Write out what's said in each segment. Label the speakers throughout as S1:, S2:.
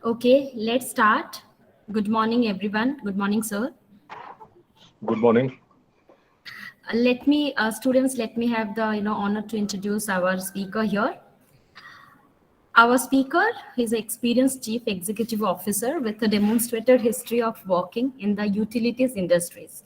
S1: Okay, let's start. Good morning, everyone. Good morning, sir.
S2: Good morning.
S1: Students, let me have the honor to introduce our speaker here. Our speaker is an experienced chief executive officer with a demonstrated history of working in the utilities industries,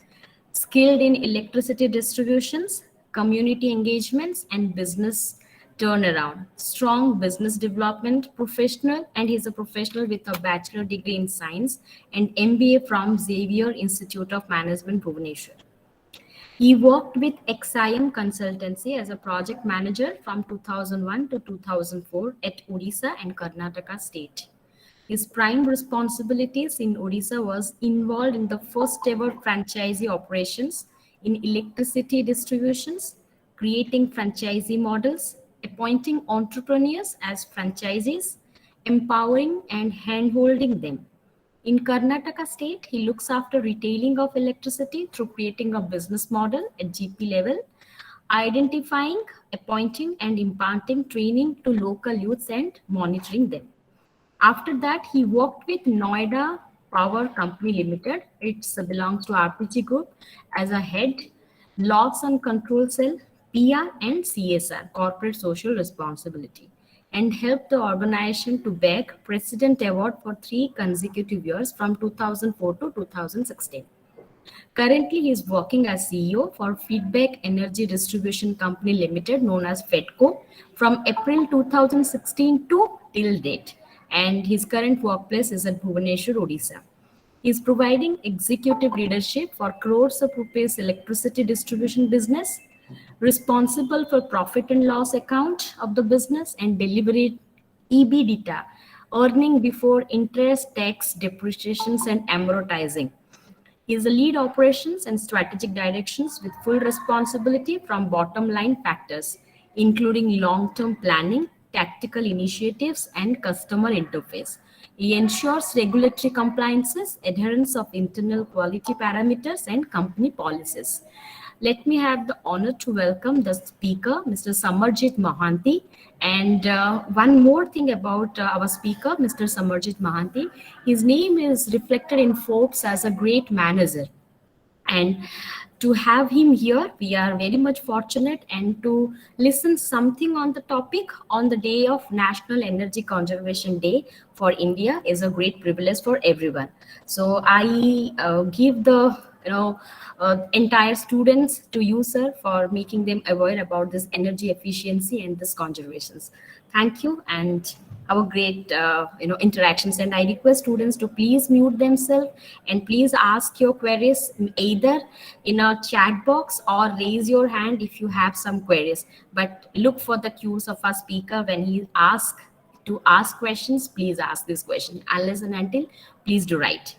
S1: skilled in electricity distributions, community engagements, and business turnaround. Strong business development professional, and he's a professional with a bachelor degree in science and MBA from Xavier Institute of Management, Bhubaneswar. He worked with XIM Consultancy as a project manager from 2001 to 2004 at Odisha and Karnataka state. His prime responsibilities in Odisha was involved in the first ever franchisee operations in electricity distributions, creating franchisee models, appointing entrepreneurs as franchisees, empowering and handholding them. In Karnataka state, he looks after retailing of electricity through creating a business model at GP level, identifying, appointing, and imparting training to local youths and monitoring them. After that, he worked with Noida Power Company Limited. It belongs to RPG Group as a head, loss and control cell, PR and CSR, corporate social responsibility, and helped the organization to beg President Award for 3 consecutive years from 2004 to 2016. Currently, he is working as CEO for Feedback Energy Distribution Company Limited, known as FEDCO, from April 2016 to till date. And his current workplace is at Bhubaneswar, Odisha. He is providing executive leadership for crores of rupees electricity distribution business, responsible for profit and loss account of the business and deliberate EBITDA, earning before interest, tax, depreciations, and amortizing. He is the lead operations and strategic directions with full responsibility from bottom line factors, including long-term planning, tactical initiatives, and customer interface. He ensures regulatory compliances, adherence of internal quality parameters, and company policies. Let me have the honor to welcome the speaker, Mr. Samarjit Mahanti. And one more thing about our speaker, Mr. Samarjit Mahanti, his name is reflected in Forbes as a great manager. And to have him here, we are very much fortunate, and to listen something on the topic on the day of National Energy Conservation Day for India is a great privilege for everyone. So I give the entire students to you, sir, for making them aware about this energy efficiency and this conservations. Thank you, and have a great interactions. And I request students to please mute themselves and please ask your queries either in a chat box or raise your hand if you have some queries. But look for the cues of our speaker when he asks to ask questions. Please ask this question. Unless and until, please do write.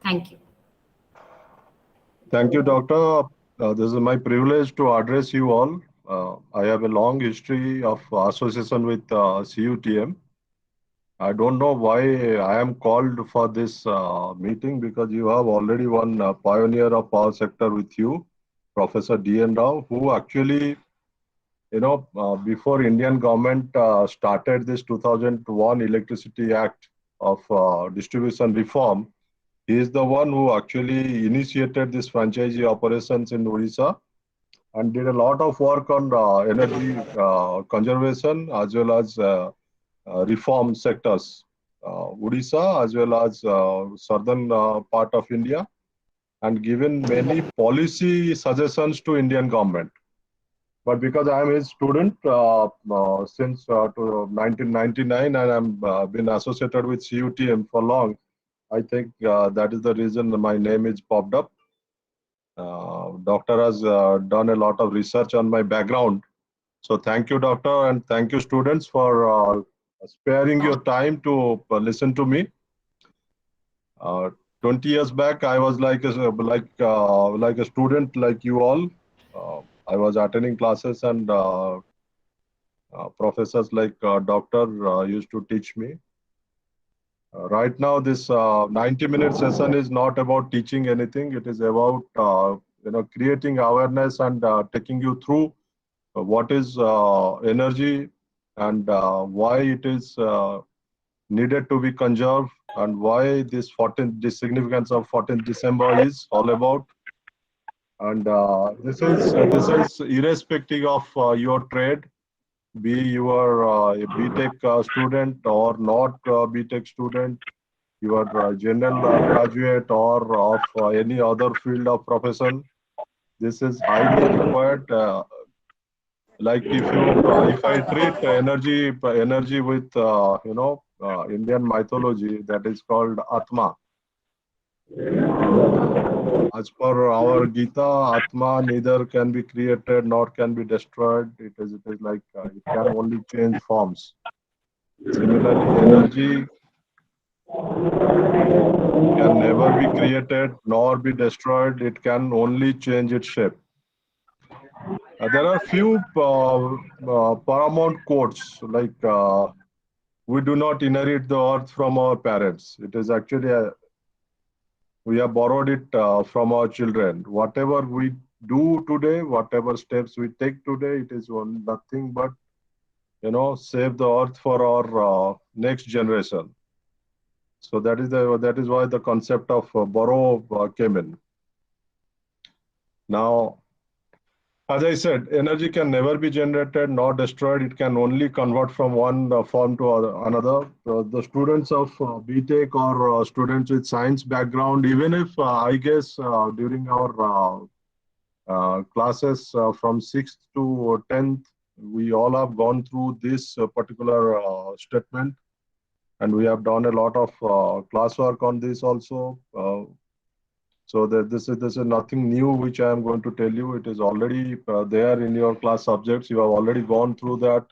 S1: Thank you.
S2: Thank you, Doctor. This is my privilege to address you all. I have a long history of association with CUTM. I don't know why I am called for this meeting because you have already one pioneer of power sector with you, Professor D.N. Rao, who actually, before Indian government started this 2001 Electricity Act of distribution reform, he is the one who actually initiated this franchisee operations in Odisha and did a lot of work on energy conservation as well as reform sectors, Odisha as well as southern part of India, and given many policy suggestions to Indian government. But because I am his student since to 1999 and I'm been associated with CUTM for long, I think that is the reason my name is popped up. Doctor has done a lot of research on my background. So thank you, doctor, and thank you, students, for sparing your time to listen to me. 20 years back, I was like a student like you all. I was attending classes and professors like doctor used to teach me. Right now, this 90-minute session is not about teaching anything. It is about creating awareness and taking you through what is energy and why it is needed to be conserved, and why the significance of 14th December is all about. And this is irrespective of your trade, be you are a BTech student or not BTech student, you are general graduate or of any other field of profession. This is highly required. Like if I treat energy with Indian mythology, that is called Atma. As per our Gita, Atma neither can be created nor can be destroyed. It is like it can only change forms. Similarly, energy can never be created nor be destroyed. It can only change its shape. There are few paramount quotes like we do not inherit the earth from our parents. It is actually we have borrowed it from our children. Whatever we do today, whatever steps we take today, it is nothing but save the earth for our next generation. So that is why the concept of borrow came in. Now, as I said, energy can never be generated nor destroyed. It can only convert from one form to another. The students of BTech or students with science background, even if I guess during our classes from 6th to 10th, we all have gone through this particular statement, and we have done a lot of classwork on this also. So that this is nothing new which I am going to tell you. It is already there in your class subjects. You have already gone through that.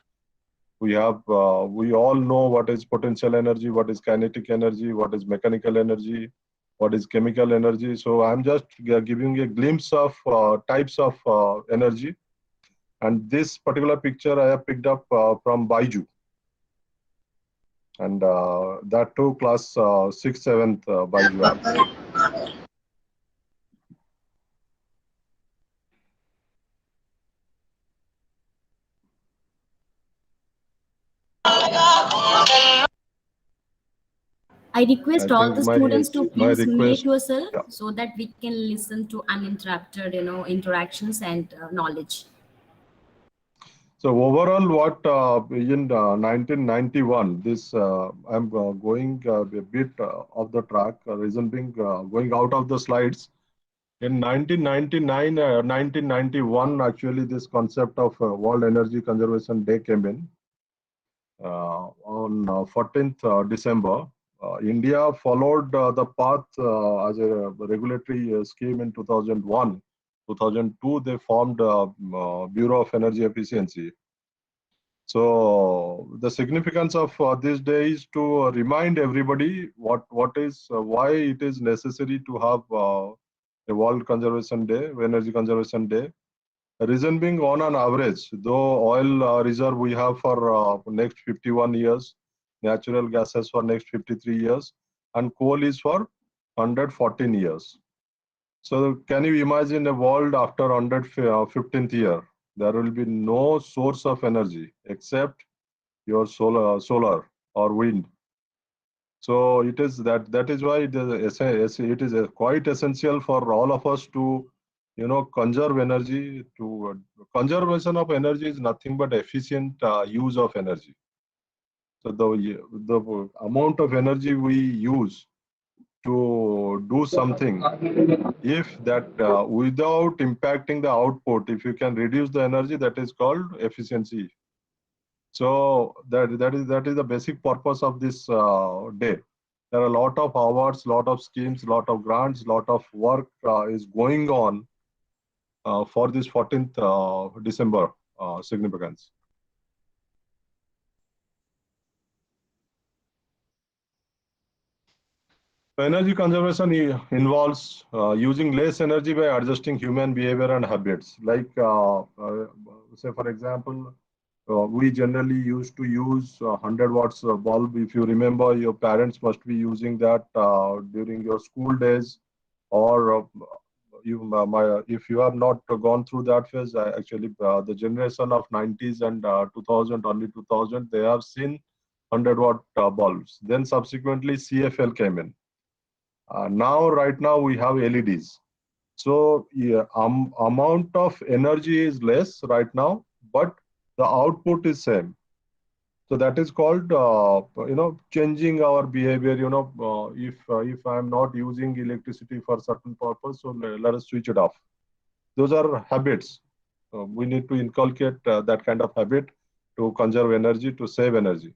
S2: We all know what is potential energy, what is kinetic energy, what is mechanical energy, what is chemical energy. So I'm just giving a glimpse of types of energy. And this particular picture I have picked up from Baiju, and that too class 6th, 7th Baiju app.
S1: I request
S2: I
S1: all
S2: think
S1: the students to
S2: my
S1: please mute
S2: request.
S1: yourself
S2: Yeah.
S1: so that we can listen to uninterrupted, interactions and knowledge.
S2: So overall, what in 1991, this I'm going a bit off the track. Reason being, going out of the slides. In 1999, 1991, actually, this concept of World Energy Conservation Day came in on 14th December. India followed the path as a regulatory scheme in 2001. 2002, they formed Bureau of Energy Efficiency. So the significance of this day is to remind everybody why it is necessary to have a World Conservation Day, Energy Conservation Day. Reason being, on an average, though oil reserve we have for next 51 years, natural gases for next 53 years, and coal is for 114 years. So can you imagine a world after 115th year? There will be no source of energy except your solar or wind. So that is why it is quite essential for all of us to conserve energy. To conservation of energy is nothing but efficient use of energy. So the amount of energy we use to do something, if that without impacting the output, if you can reduce the energy, that is called efficiency. So that is the basic purpose of this day. There are a lot of awards, lot of schemes, lot of grants, lot of work is going on for this 14th December significance. Energy conservation involves using less energy by adjusting human behavior and habits. Like, say, for example, we generally used to use 100 watts bulb. If you remember, your parents must be using that during your school days, or if you have not gone through that phase, actually the generation of 90s and 2000, early 2000, they have seen 100-watt bulbs. Then subsequently CFL came in. Right now we have LEDs. So yeah, amount of energy is less right now, but the output is same. So that is called, changing our behavior. If I'm not using electricity for certain purpose, so let us switch it off. Those are habits. We need to inculcate that kind of habit to conserve energy, to save energy.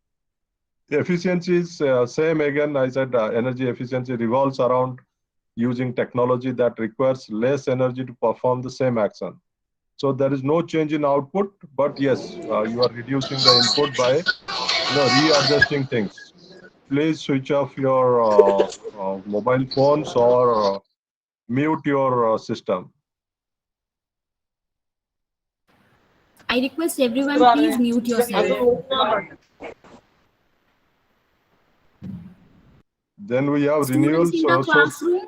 S2: The efficiency is same again. I said energy efficiency revolves around using technology that requires less energy to perform the same action. So there is no change in output, but yes, you are reducing the input by readjusting things. Please switch off your mobile phones or mute your system.
S1: I request everyone, please mute yourself.
S2: Then we have renewal
S1: Students in the
S2: source.
S1: classroom,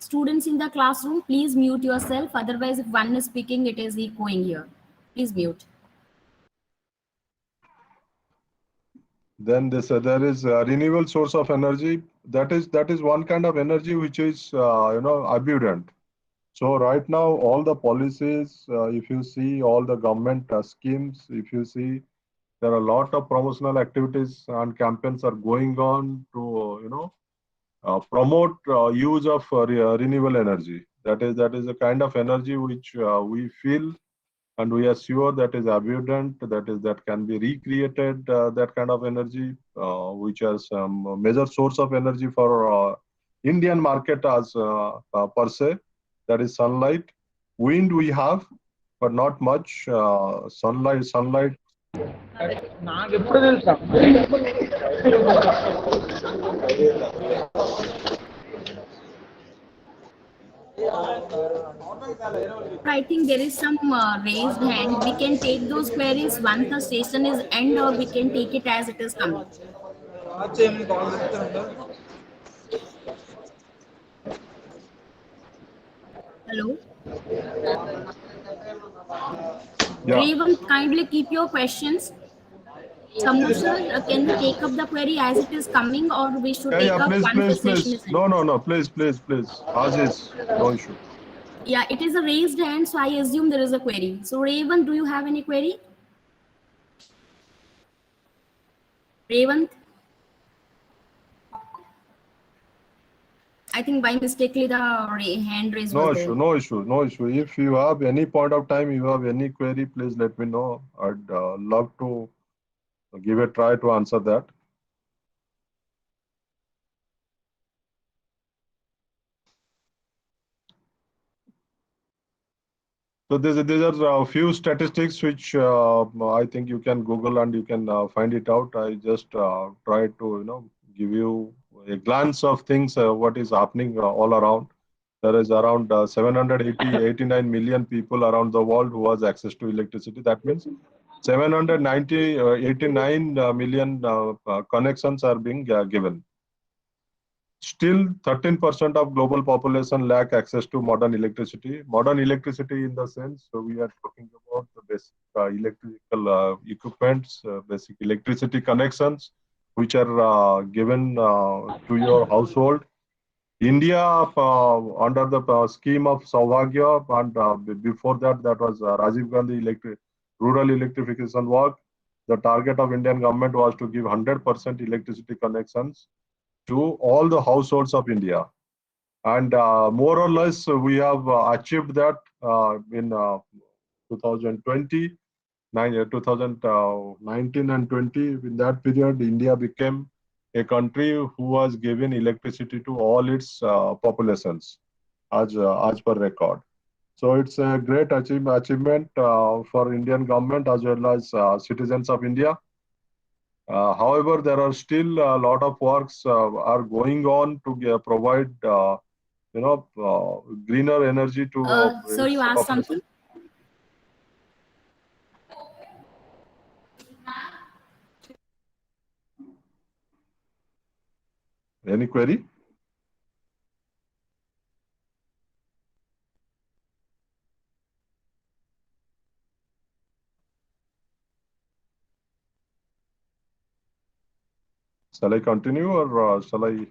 S1: students in the classroom, please mute yourself. Otherwise, if one is speaking, it is echoing here. Please mute.
S2: Then there is a renewable source of energy. That is one kind of energy which is abundant. So right now, all the policies, if you see all the government schemes, if you see, there are a lot of promotional activities and campaigns are going on to promote use of renewable energy. That is a kind of energy which we feel and we are sure that is abundant, that can be recreated. That kind of energy, which is a major source of energy for Indian market as per se. That is sunlight. Wind we have, but not much. Sunlight.
S3: నాకు ఎప్పుడు తెలుసా
S1: I think there is some raised hand. We can take those queries once the session is end, or we can take it as it is coming. Hello?
S2: Yeah.
S1: Raven, kindly keep your questions. Samu sir, can we take up the query as it is coming, or we should
S2: Yeah.
S1: take up
S2: Please,
S1: once the
S2: please,
S1: session
S2: please.
S1: is
S2: No,
S1: end?
S2: no, no. Please, please, please. As is, no issue.
S1: Yeah, it is a raised hand, so I assume there is a query. So Raven, do you have any query? Raven? I think by mistakenly the hand raise
S2: No
S1: was
S2: issue,
S1: there.
S2: no issue, no issue. If you have any point of time, you have any query, please let me know. I'd love to give a try to answer that. So these are a few statistics which I think you can Google and you can find it out. I just try to give you a glance of things what is happening all around. There is around 789 million people around the world who has access to electricity. That means 789 million connections are being given. Still, 13% of global population lack access to modern electricity. Modern electricity in the sense, so we are talking about the basic electrical equipments, basic electricity connections, which are given to your household. India, under the scheme of Saubhagya, and before that, that was Rajiv Gandhi rural electrification work. The target of Indian government was to give 100% electricity connections to all the households of India. And more or less, we have achieved that in 2020, 2019 and 20. In that period, India became a country who was given electricity to all its populations as per record. So it's a great achievement for Indian government as well as citizens of India. However, there are still a lot of works are going on to provide, greener energy to
S1: Sir, you
S2: its
S1: asked
S2: population.
S1: something?
S2: Any query? Shall I continue or shall I?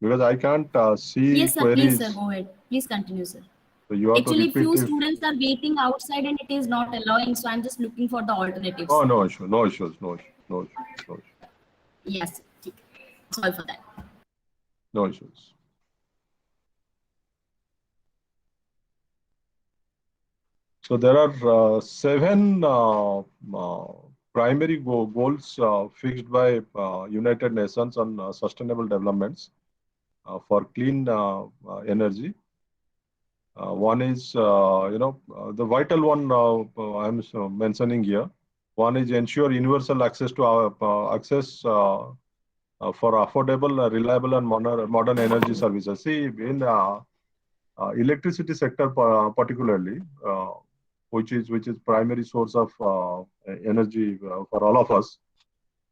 S2: Because I can't see
S1: Yes, sir. Please, sir.
S2: queries.
S1: Go ahead. Please continue, sir.
S2: So you have to
S1: Actually,
S2: repeat
S1: few
S2: it.
S1: students are waiting outside and it is not allowing. So I'm just looking for the alternatives.
S2: Oh, no issue, no issues, no issues, no issues, no issues,
S1: Yes. ठीक है. Sorry for that.
S2: no issues. So there are seven primary goals fixed by United Nations on sustainable developments for clean energy. One is, the vital one I'm mentioning here. One is ensure universal access to our for affordable, reliable, and modern energy services. See, in electricity sector particularly, which is primary source of energy for all of us.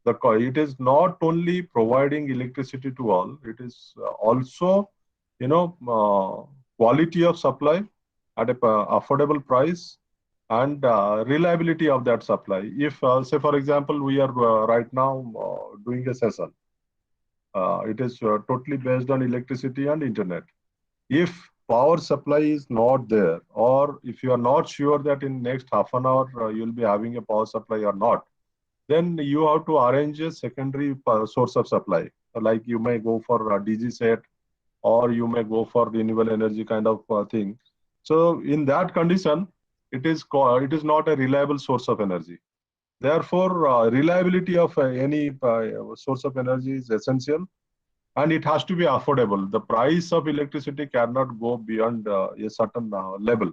S2: It is not only providing electricity to all; it is also, quality of supply at a affordable price and reliability of that supply. If, say, for example, we are right now doing a session, it is totally based on electricity and internet. If power supply is not there, or if you are not sure that in next half an hour you'll be having a power supply or not, then you have to arrange a secondary source of supply. Like you may go for a DG set, or you may go for renewable energy kind of thing. So in that condition, it is not a reliable source of energy. Therefore, reliability of any source of energy is essential, and it has to be affordable. The price of electricity cannot go beyond a certain level.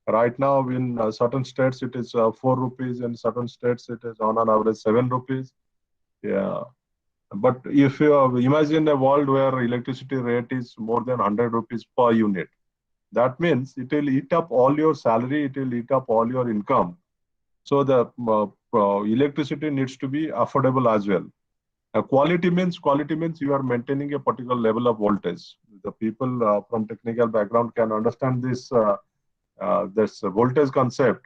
S2: Right now, in certain states, it is 4 rupees. In certain states, it is on an average 7 rupees. Yeah. But if you imagine a world where electricity rate is more than 100 rupees per unit, that means it will eat up all your salary, it will eat up all your income. So the electricity needs to be affordable as well. Quality means you are maintaining a particular level of voltage. The people from technical background can understand this voltage concept.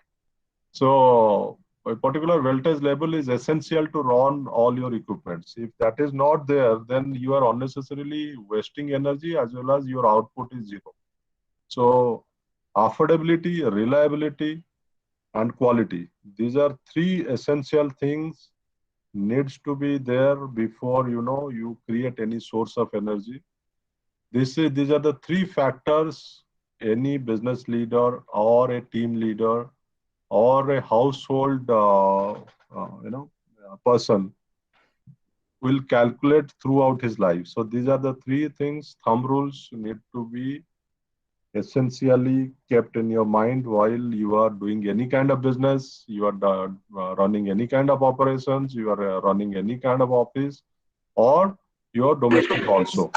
S2: So a particular voltage level is essential to run all your equipments. If that is not there, then you are unnecessarily wasting energy as well as your output is zero. So affordability, reliability, and quality. These are three essential things needs to be there before you create any source of energy. These are the three factors any business leader or a team leader or a household person will calculate throughout his life. So these are the three things, thumb rules need to be essentially kept in your mind while you are doing any kind of business, you are running any kind of operations, you are running any kind of office, or your domestic also.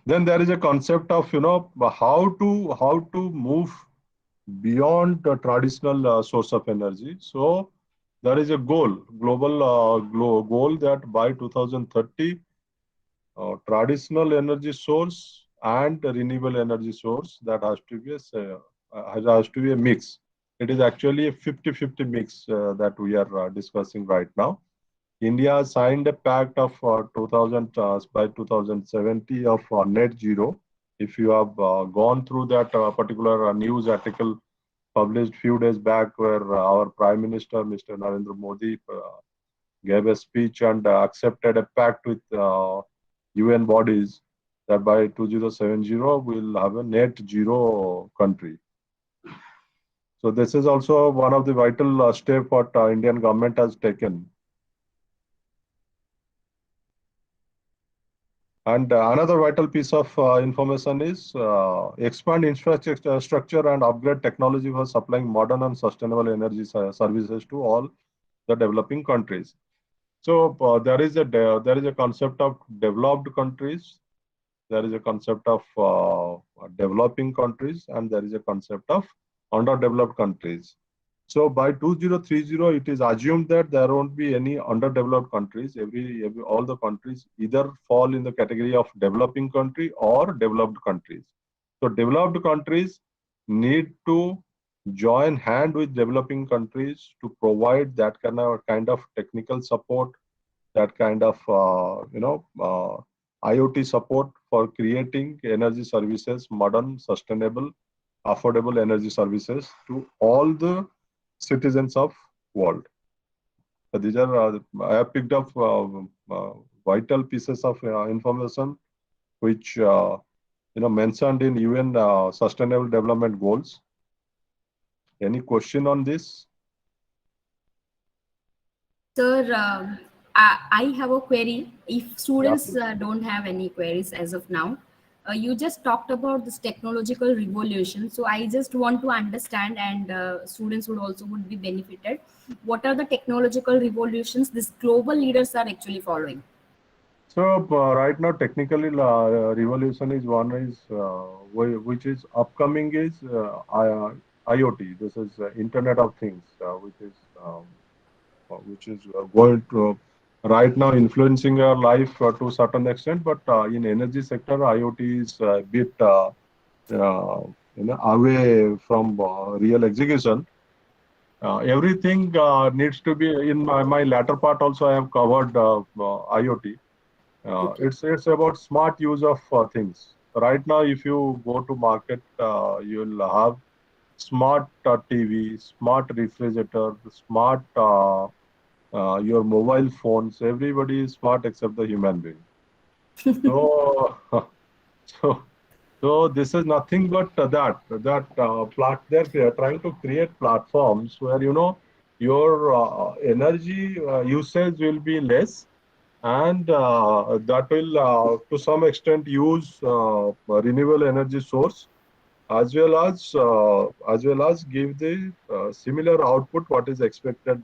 S2: Then there is a concept of how to move beyond the traditional source of energy. So there is a global goal that by 2030, traditional energy source and renewable energy source that has to be a mix. It is actually a 50-50 mix that we are discussing right now. India signed a pact of 2000 by 2070 of net zero. If you have gone through that particular news article published few days back, where our Prime Minister, Mr. Narendra Modi, gave a speech and accepted a pact with UN bodies that by 2070 we'll have a net zero country. So this is also one of the vital steps what Indian government has taken. And another vital piece of information is expand infrastructure and upgrade technology for supplying modern and sustainable energy services to all the developing countries. So there is a concept of developed countries, there is a concept of developing countries, and there is a concept of underdeveloped countries. So by 2030, it is assumed that there won't be any underdeveloped countries. All the countries either fall in the category of developing country or developed countries. So developed countries need to join hand with developing countries to provide that kind of technical support, that kind of IoT support for creating energy services, modern, sustainable, affordable energy services to all the citizens of world. These are I have picked up vital pieces of information which mentioned in UN Sustainable Development Goals. Any question on this?
S1: Sir, I have a query. If students don't have any queries as of now, you just talked about this technological revolution. So I just want to understand, and students would be benefited. What are the technological revolutions these global leaders are actually following?
S2: So right now, technically, revolution is one is which is upcoming is IoT. This is Internet of Things, which is going to right now influencing our life to a certain extent. But in energy sector, IoT is a bit away from real execution. Everything needs to be in my latter part. Also, I have covered IoT.
S1: Okay.
S2: It's about smart use of things. Right now, if you go to market, you'll have smart TV, smart refrigerator, smart your mobile phones. Everybody is smart except the human being. So, so, so this is nothing but they're trying to create platforms where your energy usage will be less, and that will to some extent use renewable energy source, as well as give the similar output what is expected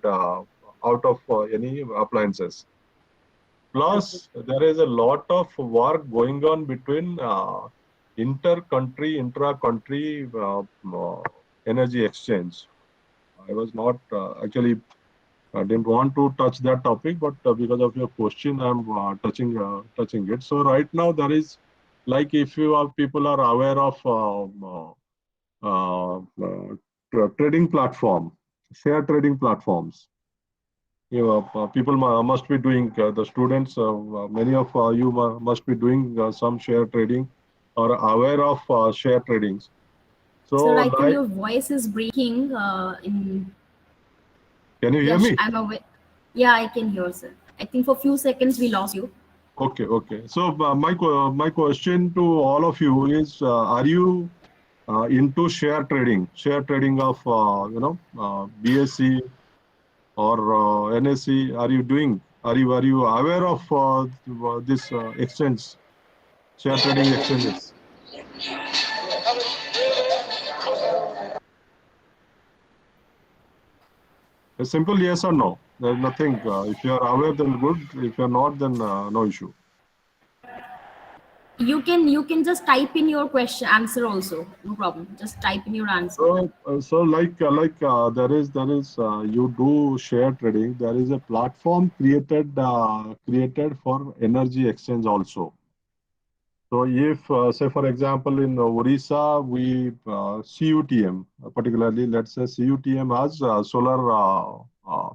S2: out of any appliances.
S1: Okay.
S2: Plus, there is a lot of work going on between intra-country energy exchange. I was not actually I didn't want to touch that topic, but because of your question, I'm touching it. So right now there is, like, if you are people are aware of trading platform, share trading platforms. People must be doing the students. Many of you must be doing some share trading or aware of share tradings. So,
S1: Sir, I think
S2: like,
S1: your voice is breaking.
S2: can you hear
S1: Yes,
S2: me?
S1: I'm aware. Yeah, I can hear, sir. I think for a few seconds we lost you.
S2: Okay, okay. So my question to all of you is: are you into share trading of BSc or NSC? Are you doing? Are you aware of this exchange, share trading exchanges? A simple yes or no. There's nothing. If you are aware, then good. If you're not, then no issue.
S1: You can just type in your question answer also. No problem. Just type in your answer.
S2: So there is you do share trading. There is a platform created for energy exchange also. So if say for example in Orissa we CUTM particularly, let's say CUTM has solar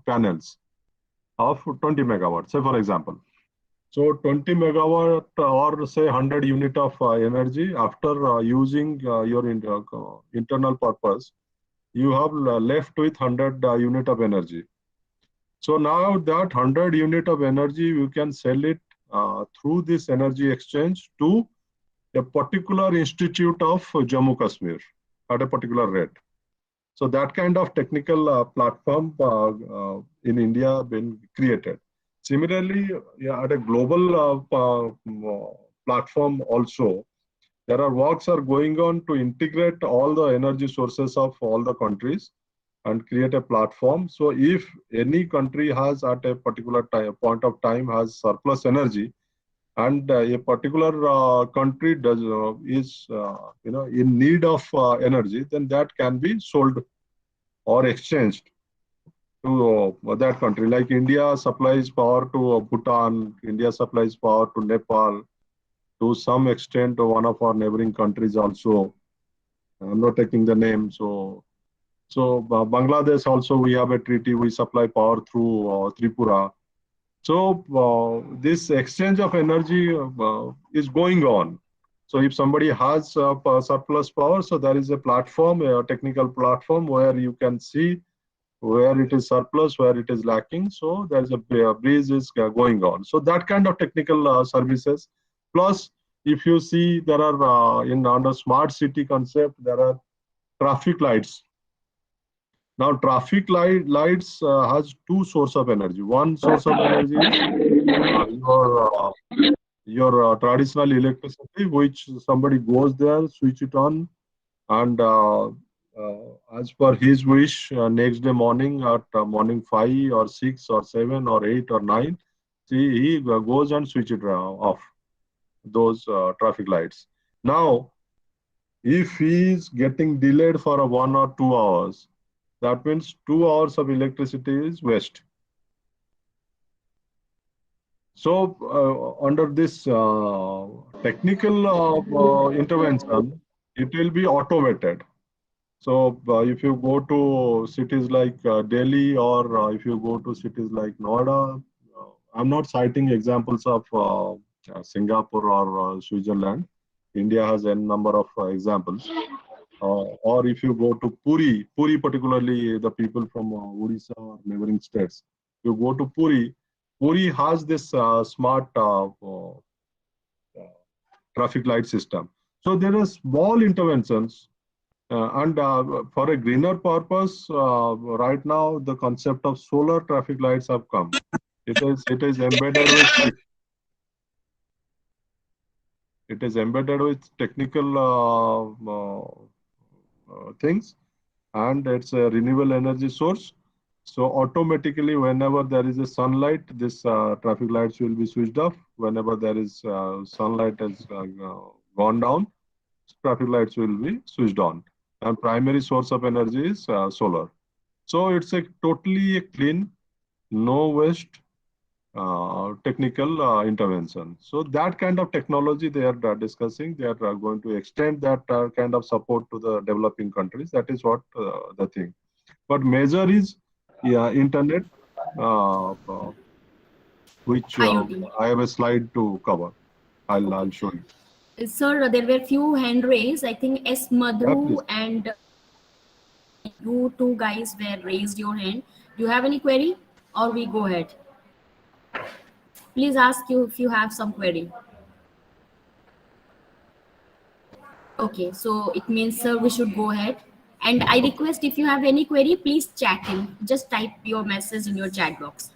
S2: panels of 20 megawatts. Say for example. So 20 megawatt or say 100 unit of energy after using your internal purpose, you have left with 100 unit of energy. So now that 100 unit of energy, you can sell it through this energy exchange to a particular institute of Jammu Kashmir at a particular rate. So that kind of technical platform in India been created. Similarly, yeah, at a global platform also, there are works are going on to integrate all the energy sources of all the countries and create a platform. So if any country has at a particular point of time has surplus energy, and a particular country is in need of energy, then that can be sold or exchanged to that country. Like India supplies power to Bhutan, India supplies power to Nepal, to some extent to one of our neighboring countries also. I'm not taking the name. So So Bangladesh also, we have a treaty. We supply power through Tripura. So this exchange of energy is going on. So if somebody has surplus power, so there is a platform, a technical platform where you can see where it is surplus, where it is lacking. So there is a breeze is going on. So that kind of technical services. Plus, if you see, there are in under smart city concept, there are traffic lights. Now, lights has two source of energy. One source of energy is your traditional electricity, which somebody goes there, switch it on, and as per his wish, next day morning at morning 5 or 6 or 7 or 8 or 9, he goes and switch it off, those traffic lights. Now, if he is getting delayed for a 1 or 2 hours, that means 2 hours of electricity is waste. So, under this technical intervention, it will be automated. So, if you go to cities like Delhi, or if you go to cities like Noida, I'm not citing examples of Singapore or Switzerland. India has a number of examples. Or if you go to Puri particularly the people from Odisha or neighboring states, you go to Puri has this smart traffic light system. So there are small interventions, and for a greener purpose, right now the concept of solar traffic lights have come. It is embedded with technical things, and it's a renewable energy source. So automatically, whenever there is a sunlight, this traffic lights will be switched off. Whenever there is sunlight has gone down, traffic lights will be switched on. And primary source of energy is solar. So it's a totally clean, no waste technical intervention. So that kind of technology they are discussing. They are going to extend that kind of support to the developing countries. That is what the thing. But major is internet, which
S1: IoT.
S2: I have a slide to cover. I'll show you.
S1: Sir, there were few hand raised. I think S.
S2: Yeah, please.
S1: Madhu and you two guys were raised your hand. Do you have any query, or we go ahead? Please ask you if you have some query. Okay, so it means, sir, we should go ahead. And I request if you have any query, please chat in. Just type your message in your chat box.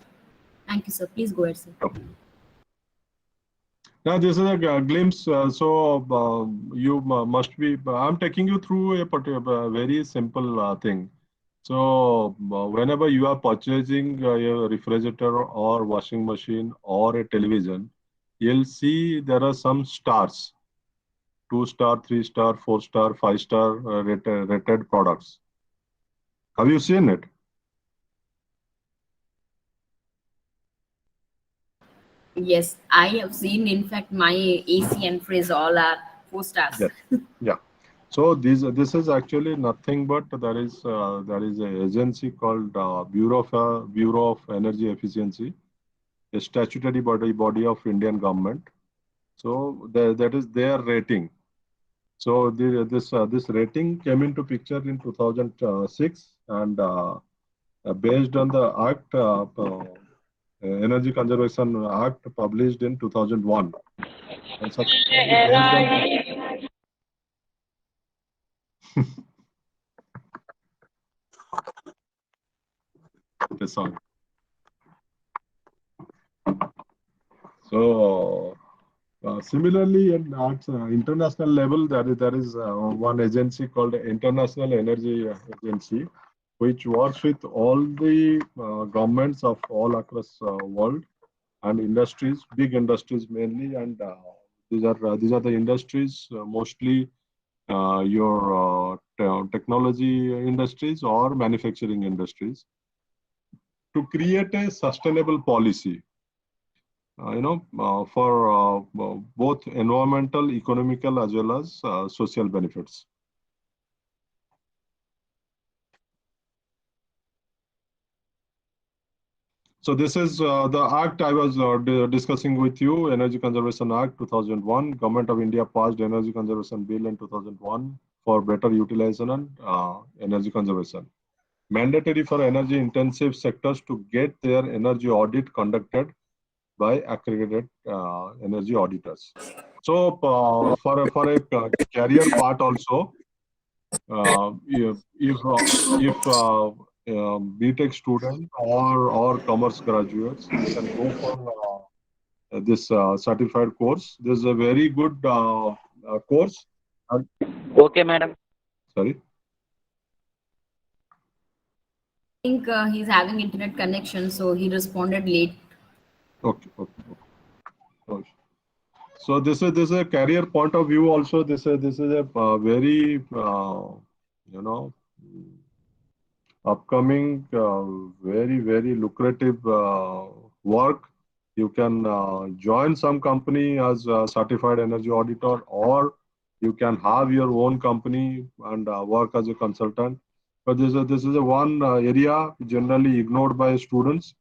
S1: Thank you, sir. Please go ahead, sir.
S2: Now, this is a glimpse. So you must be. I'm taking you through a particular very simple thing. So whenever you are purchasing a refrigerator or washing machine or a television, you'll see there are some stars: 2 star, 3 star, 4 star, 5 star rated products. Have you seen it?
S1: Yes, I have seen. In fact, my AC and fridge all are 4 stars.
S2: Yes. Yeah. So this is actually nothing but there is an agency called Bureau of Energy Efficiency, a statutory body of Indian government. So that is their rating. So this rating came into picture in 2006, and based on the Act, Energy Conservation Act published in 2001, and subsequently based on the song. So similarly, at international level, there is one agency called International Energy Agency, which works with all the governments of all across world and industries, big industries mainly, and these are the industries mostly your technology industries or manufacturing industries, to create a sustainable policy, for both environmental, economical, as well as social benefits. So this is the act I was discussing with you, Energy Conservation Act 2001. Government of India passed Energy Conservation Bill in 2001 for better utilization and energy conservation. Mandatory for energy intensive sectors to get their energy audit conducted by accredited energy auditors. So for a career part also, if BTech student or commerce graduates, you can go for this certified course. This is a very good course.
S3: Okay, madam.
S2: Sorry.
S1: I think he's having internet connection, so he responded late.
S2: Okay. Okay. So this is a career point of view also. This is a very upcoming very lucrative work. You can join some company as a certified energy auditor, or you can have your own company and work as a consultant. But this is a one area generally ignored by students.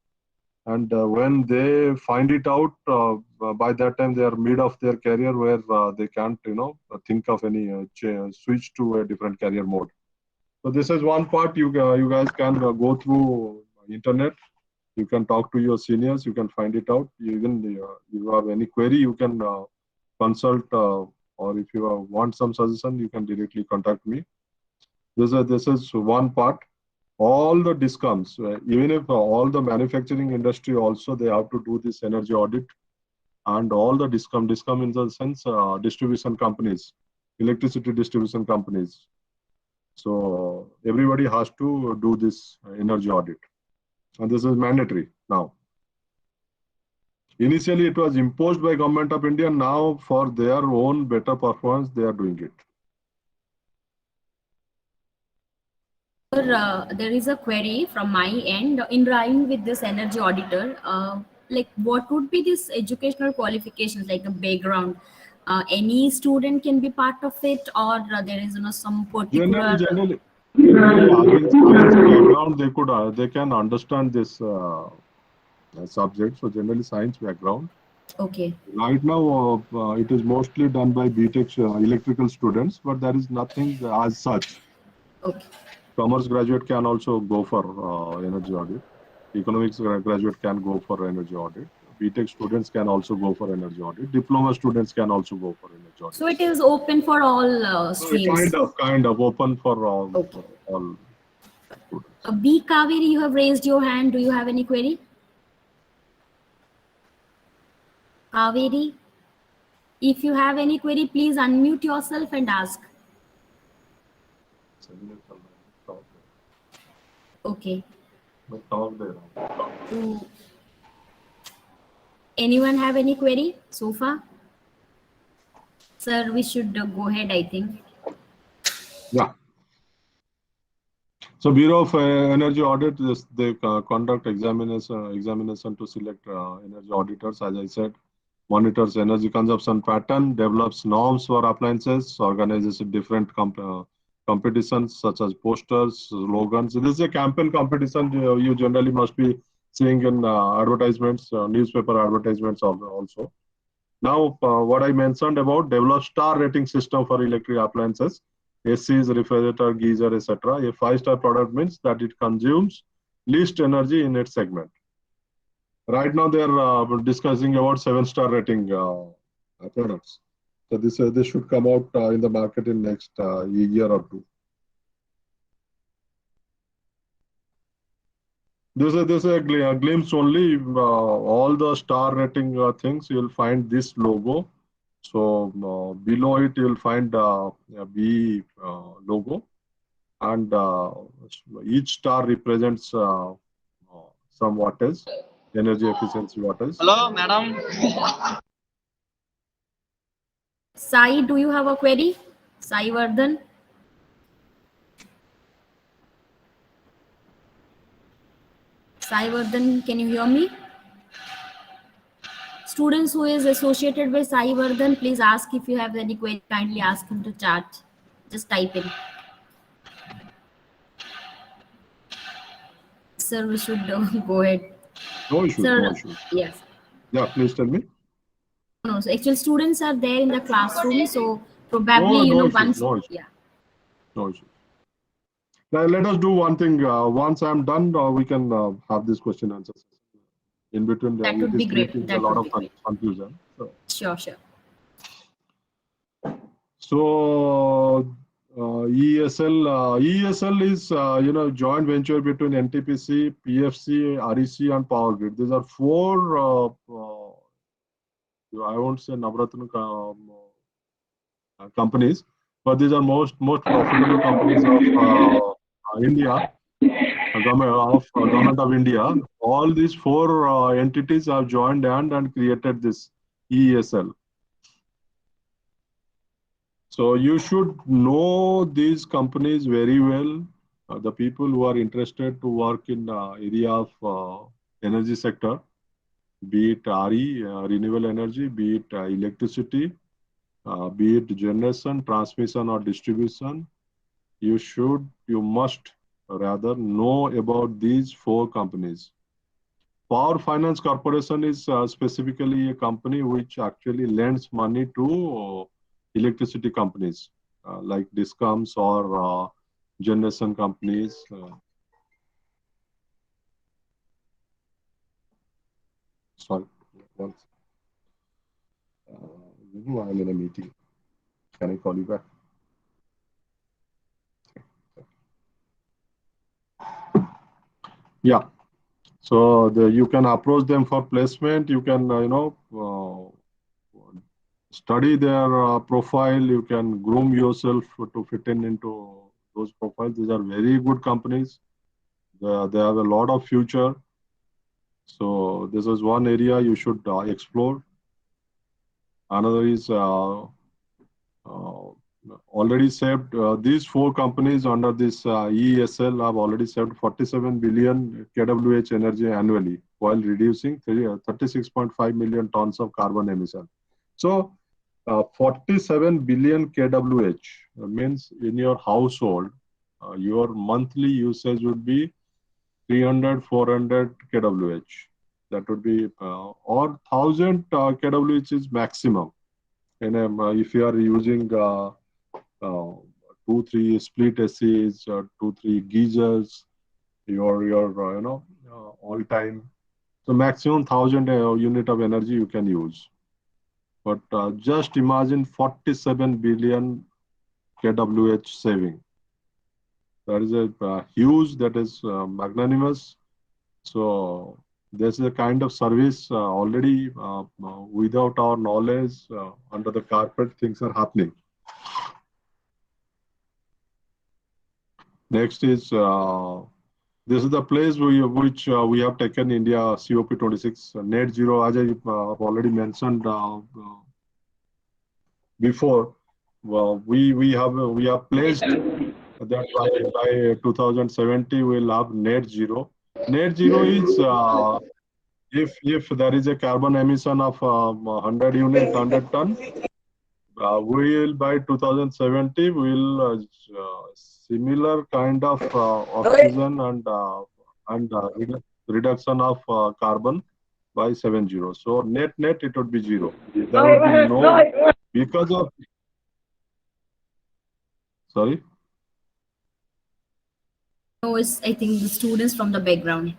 S2: And when they find it out, by that time they are mid of their career, where they can't, think of any switch to a different career mode. So this is one part. You guys can go through internet. You can talk to your seniors. You can find it out. Even you have any query, you can consult, or if you want some suggestion, you can directly contact me. This is one part. All the discoms, even if all the manufacturing industry also, they have to do this energy audit, and all the discom in the sense distribution companies, electricity distribution companies. So everybody has to do this energy audit, and this is mandatory now. Initially, it was imposed by Government of India. Now, for their own better performance, they are doing it.
S1: Sir, there is a query from my end in line with this energy auditor. Like, what would be this educational qualifications, like the background? Any student can be part of it, or there is some particular.
S2: Generally, having science background, they can understand this subject. So generally, science background.
S1: Okay.
S2: Right now, it is mostly done by BTech electrical students, but there is nothing as such.
S1: Okay.
S2: Commerce graduate can also go for energy audit. Economics graduate can go for energy audit. BTech students can also go for energy audit. Diploma students can also go for energy audit.
S1: So it is open for all streams.
S2: Kind of open for all.
S1: Okay.
S2: For all students.
S1: B. Kaveri, you have raised your hand. Do you have any query? Kaveri, if you have any query, please unmute yourself and ask. Okay. Anyone have any query so far? Sir, we should go ahead, I think.
S2: Yeah. So Bureau of Energy Audit, they conduct examination to select energy auditors. As I said, monitors energy consumption pattern, develops norms for appliances, organizes different competitions such as posters, slogans. So this is a campaign competition you generally must be seeing in advertisements, newspaper advertisements also. Now, what I mentioned about develop star rating system for electric appliances, ACs, refrigerator, geyser, etc. A 5-star product means that it consumes least energy in its segment. Right now, they are discussing about 7-star rating products. So this should come out in the market in next year or two. This is a glimpse only. All the star rating things, you'll find this logo. So below it, you'll find a B logo, and each star represents some wattage, energy efficiency wattage.
S3: Hello, madam.
S1: Sai, do you have a query? Sai Vardhan? Sai Vardhan, can you hear me? Students who is associated with Sai Vardhan, please ask if you have any query. Kindly ask him to chat. Just type in. Sir, we should go ahead.
S2: No issues,
S1: Sir,
S2: no issues.
S1: yes.
S2: Yeah, please tell me.
S1: No, so actually students are there in the classroom, so probably,
S2: No, no issues,
S1: once,
S2: no issues,
S1: yeah,
S2: no issues. Now, let us do one thing. Once I'm done, we can have this question answer session. In between,
S1: that
S2: it
S1: would be
S2: is
S1: great.
S2: creating a
S1: That
S2: lot
S1: would
S2: of
S1: be great.
S2: confusion.
S1: Sure, sure.
S2: So, ESL is joint venture between NTPC, PFC, REC, and Power Grid. These are four. I won't say Navratna companies, but these are most profitable companies of India, government of India. All these four entities have joined and created this ESL. So you should know these companies very well. The people who are interested to work in area of energy sector, be it RE, renewable energy, be it electricity, be it generation, transmission, or distribution, you must rather know about these four companies. Power Finance Corporation is specifically a company which actually lends money to electricity companies like DISCOMs or generation companies. Sorry, once. I'm in a meeting. Can I call you back? Yeah. So you can approach them for placement. You can, study their profile. You can groom yourself to fit into those profiles. These are very good companies. They have a lot of future. So this is one area you should explore. Another is already saved. These four companies under this ESL have already saved 47 billion kWh energy annually while reducing 36.5 million tons of carbon emission. So 47 billion kWh means in your household, your monthly usage would be 300, 400 kWh. That would be, or 1000 kWh is maximum. And if you are using 2-3 split ACs, 2-3 geysers, your all time. So maximum 1000 unit of energy you can use. But just imagine 47 billion kWh saving. That is a huge, that is magnanimous. So this is a kind of service already without our knowledge, under the carpet, things are happening. Next is, this is the place which we have taken India COP26 net zero, as I have already mentioned before. Well, we have placed that by 2070 we'll have net zero. Net zero is if there is a carbon emission of 100 unit, 100 ton, we'll by 2070 will similar kind of oxygen and reduction of carbon by 70. So net it would be zero. There would be no, because of, sorry.
S1: No, it's, I think, the students from the background.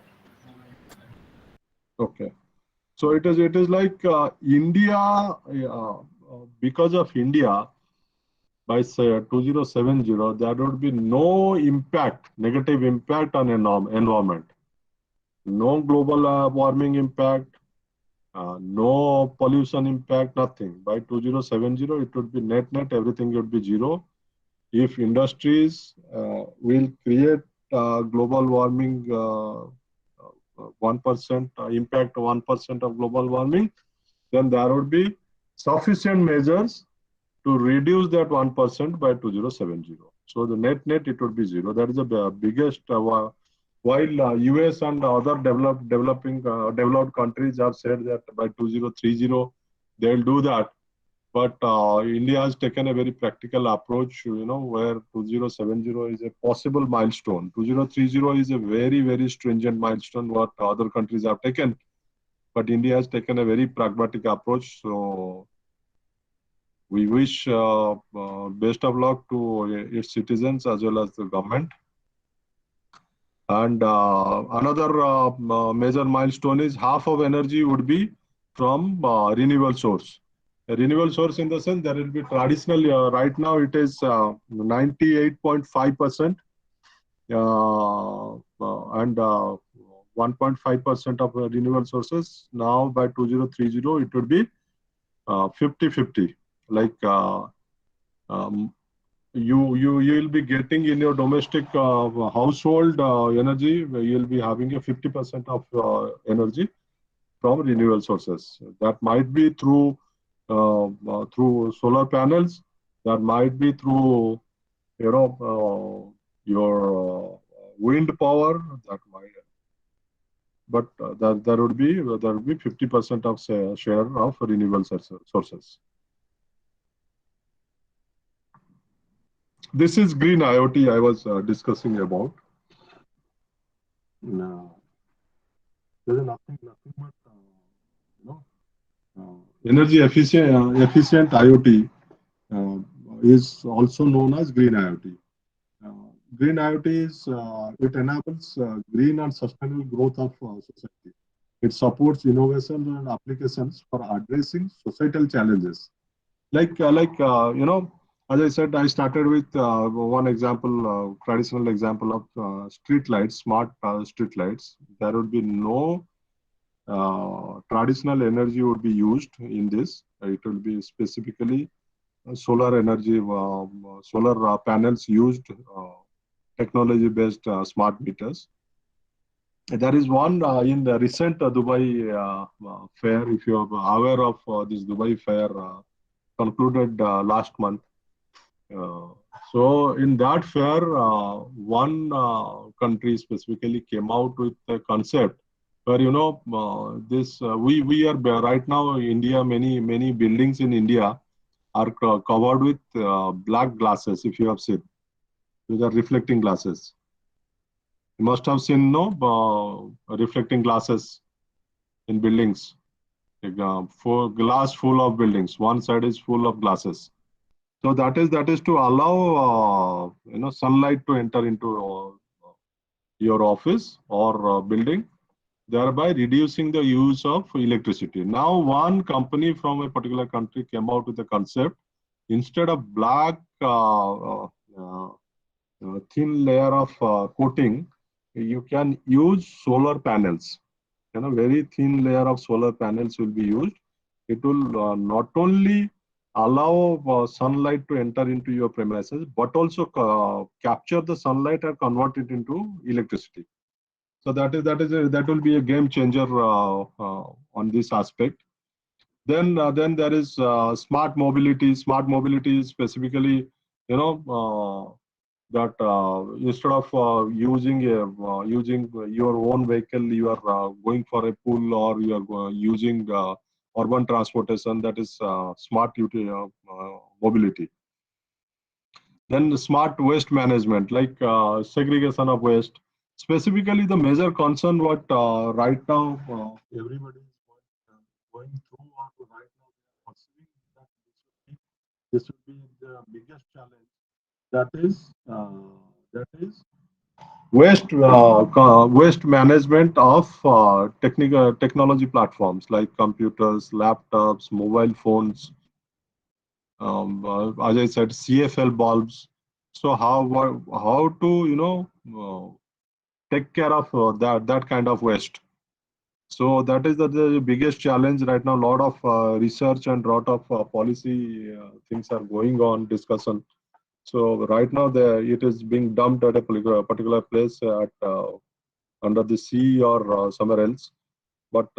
S2: Okay. So it is like India, because of India, by say 2070, there would be no impact, negative impact on environment. No global warming impact, no pollution impact, nothing. By 2070, it would be net, everything would be zero. If industries will create global warming 1% impact, 1% of global warming, then there would be sufficient measures to reduce that 1% by 2070. So the net it would be zero. That is the biggest. While US and other developed countries have said that by 2030 they'll do that, But India has taken a very practical approach, where 2070 is a possible milestone. 2030 is a very, very stringent milestone what other countries have taken. But India has taken a very pragmatic approach. So we wish best of luck to its citizens as well as the government. And another major milestone is half of energy would be from renewable source. A renewable source in the sense there will be traditional, right now it is 98.5%, and 1.5% of renewable sources. Now by 2030 it would be 50-50. Like you will be getting in your domestic household energy, you'll be having a 50% of energy from renewable sources. That might be through solar panels, that might be through your wind power, that might, but there would be 50% of share of renewable sources. This is green IoT I was discussing about. No. There is nothing but energy efficient IoT is also known as green IoT. Green IoT is it enables green and sustainable growth of society. It supports innovation and applications for addressing societal challenges. As I said, I started with one example, traditional example of street lights, smart street lights. There would be no traditional energy would be used in this. It will be specifically solar energy, solar panels used, technology-based smart meters. There is one in the recent Dubai fair, if you are aware of this Dubai fair concluded last month. So in that fair, one country specifically came out with a concept where this we are right now India, many buildings in India are covered with black glasses. If you have seen, these are reflecting glasses. You must have seen reflecting glasses in buildings. For glass full of buildings, one side is full of glasses. So that is to allow sunlight to enter into your office or building, thereby reducing the use of electricity. Now, one company from a particular country came out with a concept. Instead of black thin layer of coating, you can use solar panels. Very thin layer of solar panels will be used. It will not only allow sunlight to enter into your premises, but also capture the sunlight and convert it into electricity. So that will be a game changer on this aspect. Then there is smart mobility. Smart mobility is specifically, that instead of using your own vehicle, you are going for a pool, or you are using urban transportation. That is smart mobility. Then the smart waste management, like segregation of waste. Specifically, the major concern what right now everybody is going through, or right now they are perceiving that this would be the biggest challenge. That is waste management of technology platforms like computers, laptops, mobile phones. As I said, CFL bulbs. So how to take care of that kind of waste. So that is the biggest challenge right now. A lot of research and lot of policy things are going on, discussion. So right now it is being dumped at a particular place at under the sea or somewhere else, but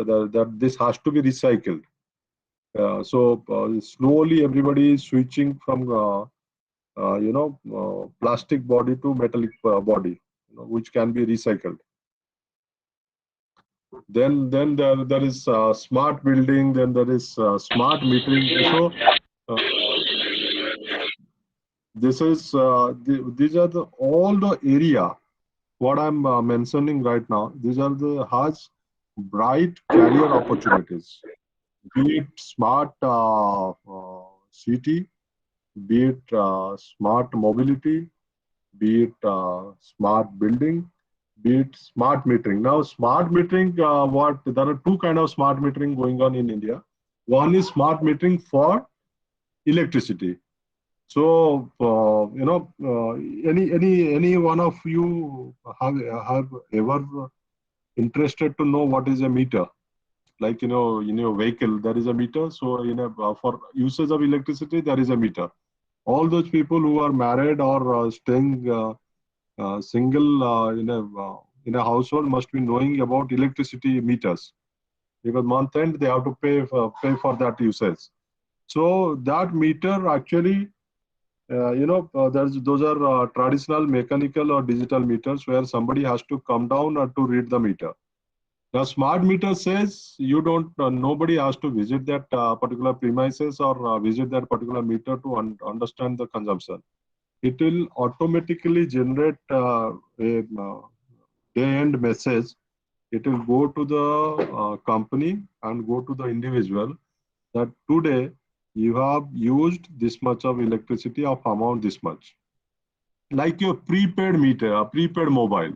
S2: this has to be recycled. So slowly everybody is switching from plastic body to metallic body, which can be recycled. Then there is smart building. Then there is smart metering. So Uh, this is these are all the area what I'm mentioning right now. These are the has bright career opportunities. Be it smart city, be it smart mobility, be it smart building, be it smart metering. Now, smart metering, what there are two kind of smart metering going on in India. One is smart metering for electricity. So, any one of you have ever interested to know what is a meter? Like in your vehicle there is a meter. So, for usage of electricity there is a meter. All those people who are married or staying single in a household must be knowing about electricity meters, because month end they have to pay for that usage. So that meter actually, those are traditional mechanical or digital meters where somebody has to come down to read the meter. Now, smart meter says you don't, nobody has to visit that particular premises or visit that particular meter to understand the consumption. It will automatically generate a day-end message. It will go to the company and go to the individual that today you have used this much of electricity of amount this much. Like your prepaid meter, a prepaid mobile.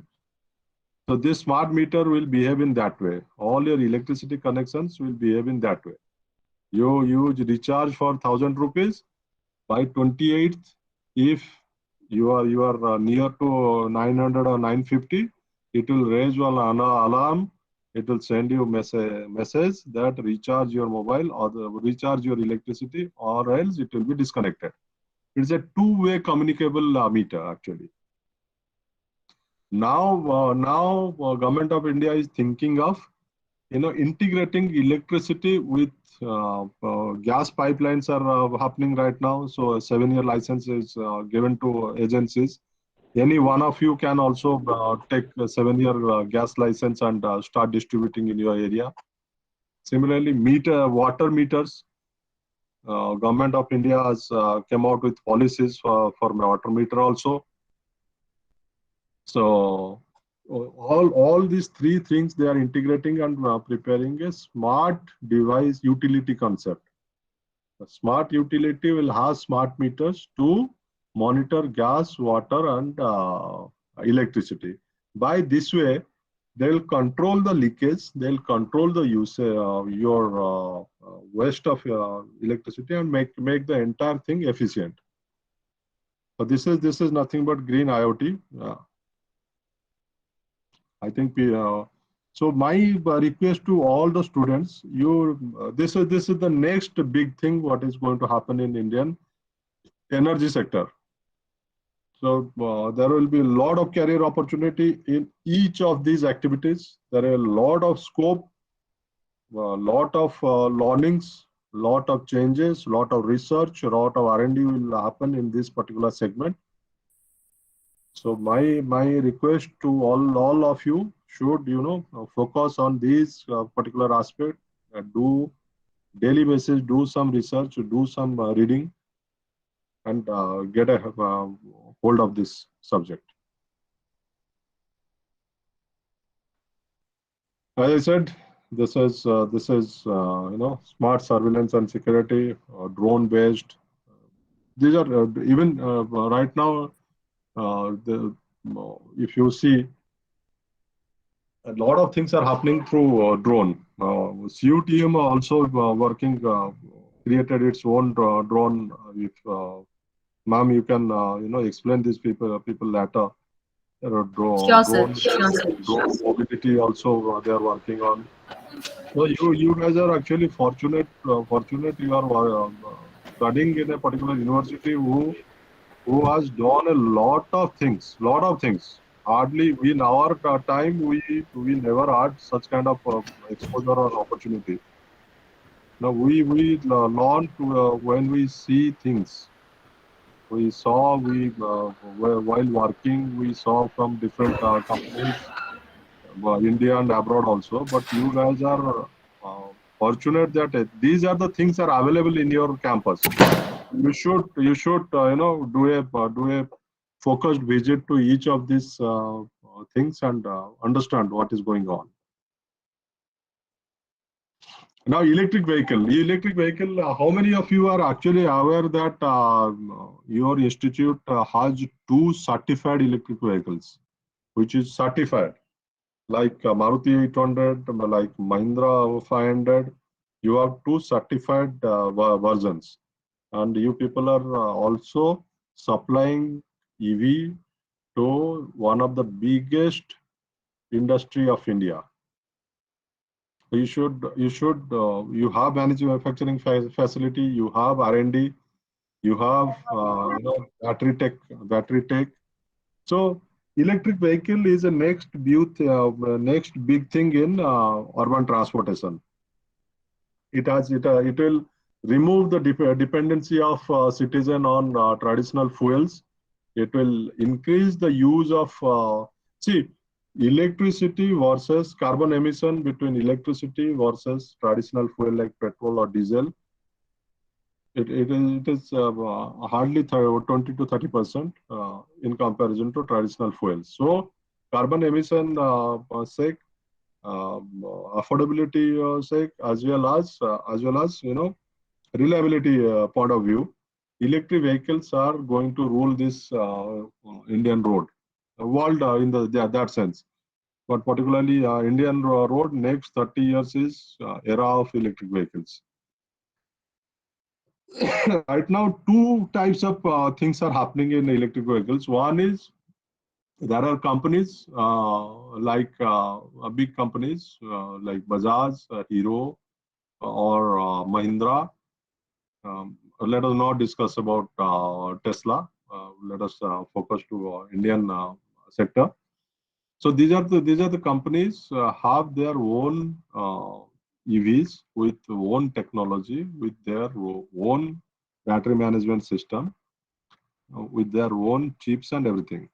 S2: So this smart meter will behave in that way. All your electricity connections will behave in that way. You use recharge for 1,000 rupees. By 28th, if you are near to 900 or 950, it will raise an alarm. It will send you message that recharge your mobile or recharge your electricity, or else it will be disconnected. It's a two-way communicable meter actually. Now, government of India is thinking of integrating electricity with gas pipelines are happening right now. So a 7-year license is given to agencies. Any one of you can also take a 7-year gas license and start distributing in your area. Similarly, water meters. Government of India has come out with policies for water meter also. So all these three things they are integrating and preparing a smart device utility concept. A smart utility will have smart meters to monitor gas, water, and electricity. By this way, they'll control the leakage, they'll control the use your waste of electricity and make the entire thing efficient. So this is nothing but green IoT. I think so. My request to all the students, this is the next big thing what is going to happen in Indian energy sector. So there will be a lot of career opportunity in each of these activities. There are a lot of scope, a lot of learnings, lot of changes, lot of research, a lot of R&D will happen in this particular segment. So my request to all of you should focus on these particular aspect. Do daily basis, do some research, do some reading, and get a hold of this subject. As I said, this is smart surveillance and security, drone based. These are even right now. If you see, a lot of things are happening through drone. CUTM also working, created its own drone. If ma'am, you can explain these people later. There are
S1: Sure, sir.
S2: drone
S1: Sure, sir.
S2: mobility also they are working on. So you guys are actually fortunate. Fortunate you are studying in a particular university who has done a lot of things. Hardly in our time we never had such kind of exposure or opportunity. Now we learn to when we see things. We saw while working we saw from different companies, India and abroad also. But you guys are fortunate that these are the things are available in your campus. you should do a focused visit to each of these things and understand what is going on. Now, electric vehicle. How many of you are actually aware that your institute has 2 certified electric vehicles, which is certified, like Maruti 800, like Mahindra 500. You have 2 certified versions, and you people are also supplying EV to one of the biggest industry of India. You have manufacturing facility, you have R&D, you have battery tech. So electric vehicle is a next big thing in urban transportation. It will remove the dependency of citizen on traditional fuels. It will increase the use of electricity versus carbon emission between electricity versus traditional fuel like petrol or diesel. It is hardly 20 to 30% in comparison to traditional fuels. So carbon emission sake, affordability sake, as well as reliability point of view, electric vehicles are going to rule this Indian world in that sense. But particularly Indian road, next 30 years is era of electric vehicles. Right now, 2 types of things are happening in electric vehicles. One is there are companies like big companies like Bajaj, Hero, or Mahindra. Let us not discuss about Tesla. Let us focus to Indian sector. So these are the companies have their own EVs with own technology, with their own battery management system, with their own chips and everything.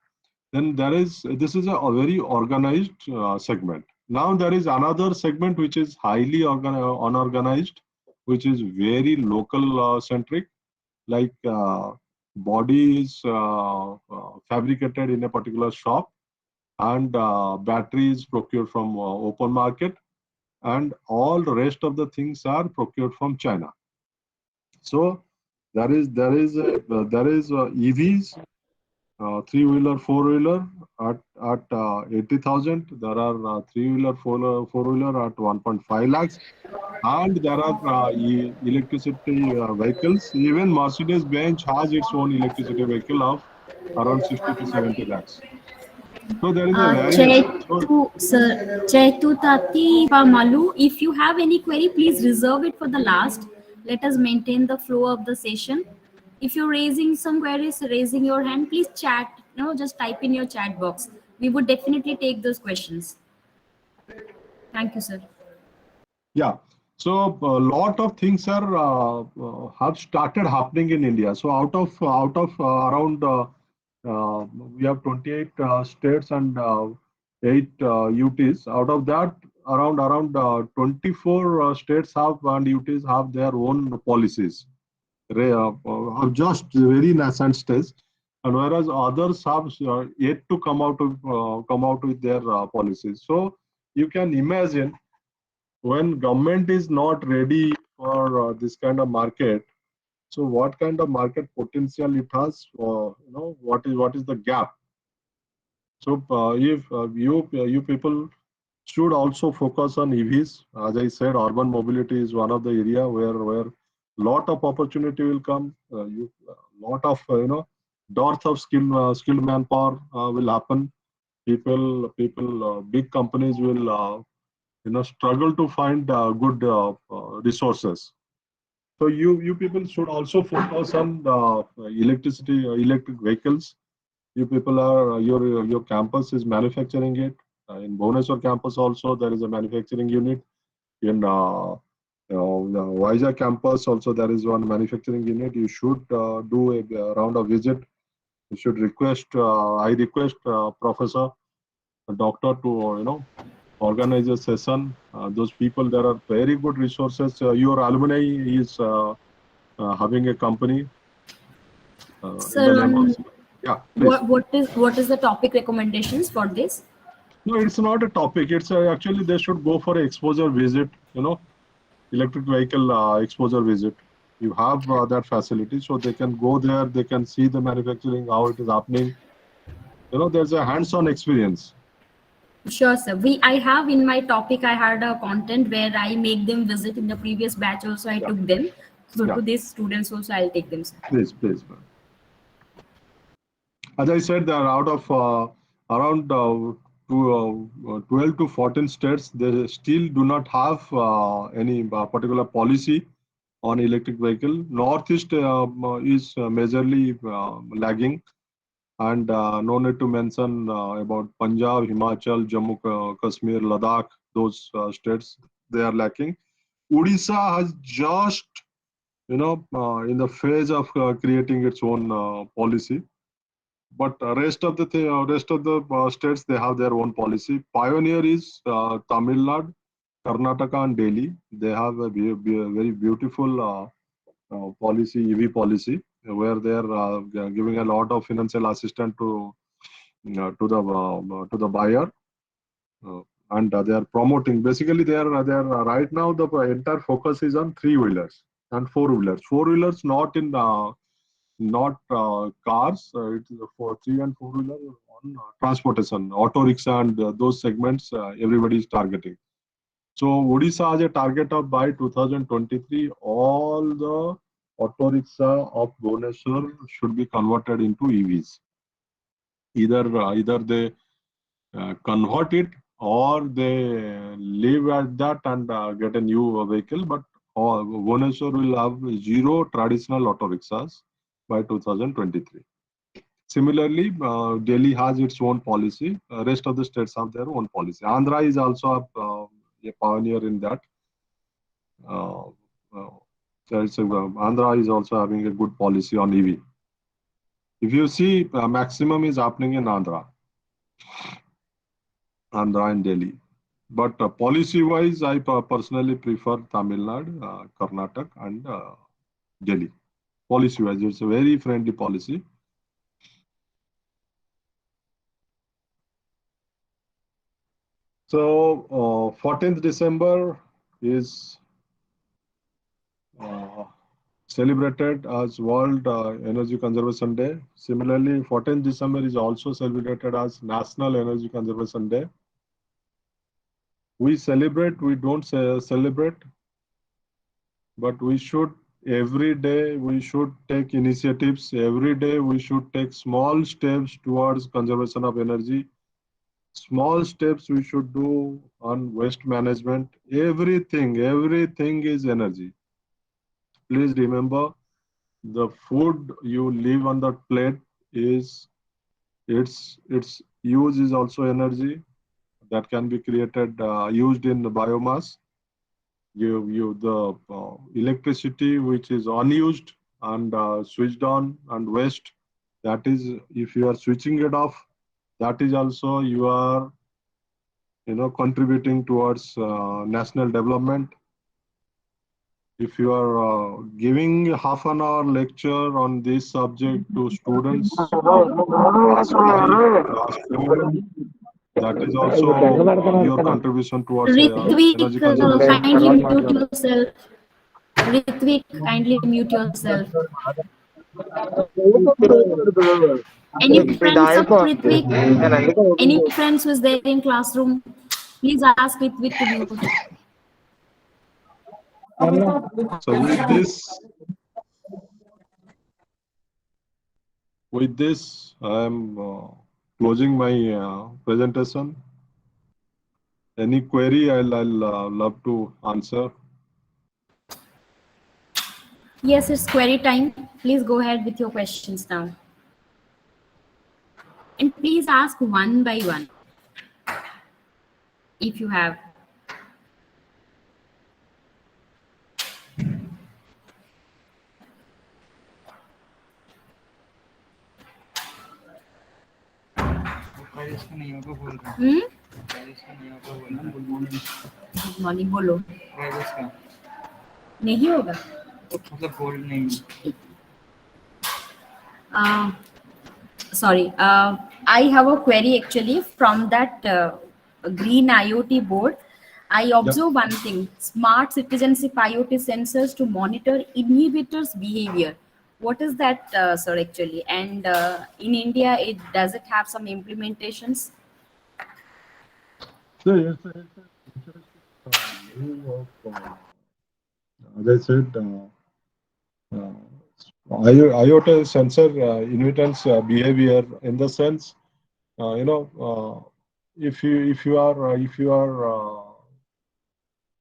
S2: Then this is a very organized segment. Now there is another segment which is highly unorganized, which is very local centric, like body is fabricated in a particular shop, and batteries procured from open market, and all the rest of the things are procured from China. So there is EVs, 3-wheeler, 4-wheeler at 80,000. There are 3-wheeler, 4-wheeler at 1.5 lakhs, and there are electricity vehicles. Even Mercedes-Benz has its own electricity vehicle of around 60 to 70 lakhs. So there is a variation.
S1: Chaitu Tati Pamalu, if you have any query, please reserve it for the last. Let us maintain the flow of the session. If you're raising some queries, raising your hand, please chat. Just type in your chat box. We would definitely take those questions. Thank you, sir.
S2: Yeah. So a lot of things are have started happening in India. So out of around we have 28 states and 8 UTs. Out of that, around 24 states have and UTs have their own policies. Are just very nascent stage, and whereas others have yet to come out with their policies. So you can imagine, when government is not ready for this kind of market, so what kind of market potential it has, what is the gap? So if you people should also focus on EVs. As I said, urban mobility is one of the area where lot of opportunity will come. Lot of dearth of skilled manpower will happen. Big companies will struggle to find good resources. So you people should also focus on electric vehicles. You people are your campus is manufacturing it. In Bhubaneswar campus also there is a manufacturing unit. In Vizag campus also there is one manufacturing unit. You should do a round of visit. You should request. I request Professor, Doctor to organize a session. Those people, there are very good resources. Your alumni is having a company. in
S1: Sir,
S2: the name of. Yeah, please.
S1: what is the topic recommendations for this?
S2: No, it's not a topic. It's actually they should go for an exposure visit. Electric vehicle exposure visit. You have that facility, so they can go there. They can see the manufacturing, how it is happening. There's a hands-on experience.
S1: Sure, sir. I have in my topic, I had a content where I make them visit. In the previous batch also, I took them. So
S2: Yeah.
S1: to these students also, I'll take them, sir.
S2: Please, ma'am. As I said, there are out of around 12 to 14 states, they still do not have any particular policy on electric vehicle. Northeast is majorly lagging, and no need to mention about Punjab, Himachal, Jammu, Kashmir, Ladakh, those states, they are lacking. Odisha has just, in the phase of creating its own policy. But rest of the states, they have their own policy. Pioneer is Tamil Nadu, Karnataka, and Delhi. They have a very beautiful policy, EV policy, where they are giving a lot of financial assistance to the buyer, and they are promoting. Basically, they are right now the entire focus is on 3-wheelers and 4-wheelers. 4-wheelers not cars. It is for 3 and 4-wheeler on transportation, auto rickshaw, and those segments everybody is targeting. So Odisha has a target of by 2023, all the auto rickshaw of Bhubaneswar should be converted into EVs. Either they convert it or they leave at that and get a new vehicle. But Bhubaneswar will have 0 traditional auto rickshaws by 2023. Similarly, Delhi has its own policy. Rest of the states have their own policy. Andhra is also a pioneer in that. Andhra is also having a good policy on EV. If you see, maximum is happening in Andhra and Delhi. But policy-wise, I personally prefer Tamil Nadu, Karnataka, and Delhi. Policy-wise, it's a very friendly policy. So 14th December is celebrated as World Energy Conservation Day. Similarly, 14th December is also celebrated as National Energy Conservation Day. We celebrate, we don't celebrate, but we should, every day we should take initiatives. Every day we should take small steps towards conservation of energy. Small steps we should do on waste management. Everything is energy. Please remember, the food you leave on the plate is its use is also energy that can be created, used in the biomass. The electricity which is unused and switched on and waste, that is, if you are switching it off, that is also you are contributing towards national development. If you are giving half an hour lecture on this subject to students, that is also your contribution towards
S1: Ritvik,
S2: energy conservation.
S1: kindly mute yourself. Ritvik, kindly mute yourself. Any friends of Ritvik? Any friends who is there in classroom? Please ask Ritvik to mute.
S2: So with this, I am closing my presentation. Any query, I'll love to answer.
S1: Yes, it's query time. Please go ahead with your questions now. And please ask one by one, if you have. Morning बोलो नहीं होगा
S3: मतलब बोल नहीं
S1: Uh, Sorry, I have a query actually from that green IoT board. I
S2: Yep.
S1: observe one thing: smart citizenship IoT sensors to monitor inhibitors' behavior. What is that, sir? Actually, and in India, it does it have some implementations?
S2: So it's an interesting view of, as I said, IoT sensor inhibitants behavior in the sense, you know, if you are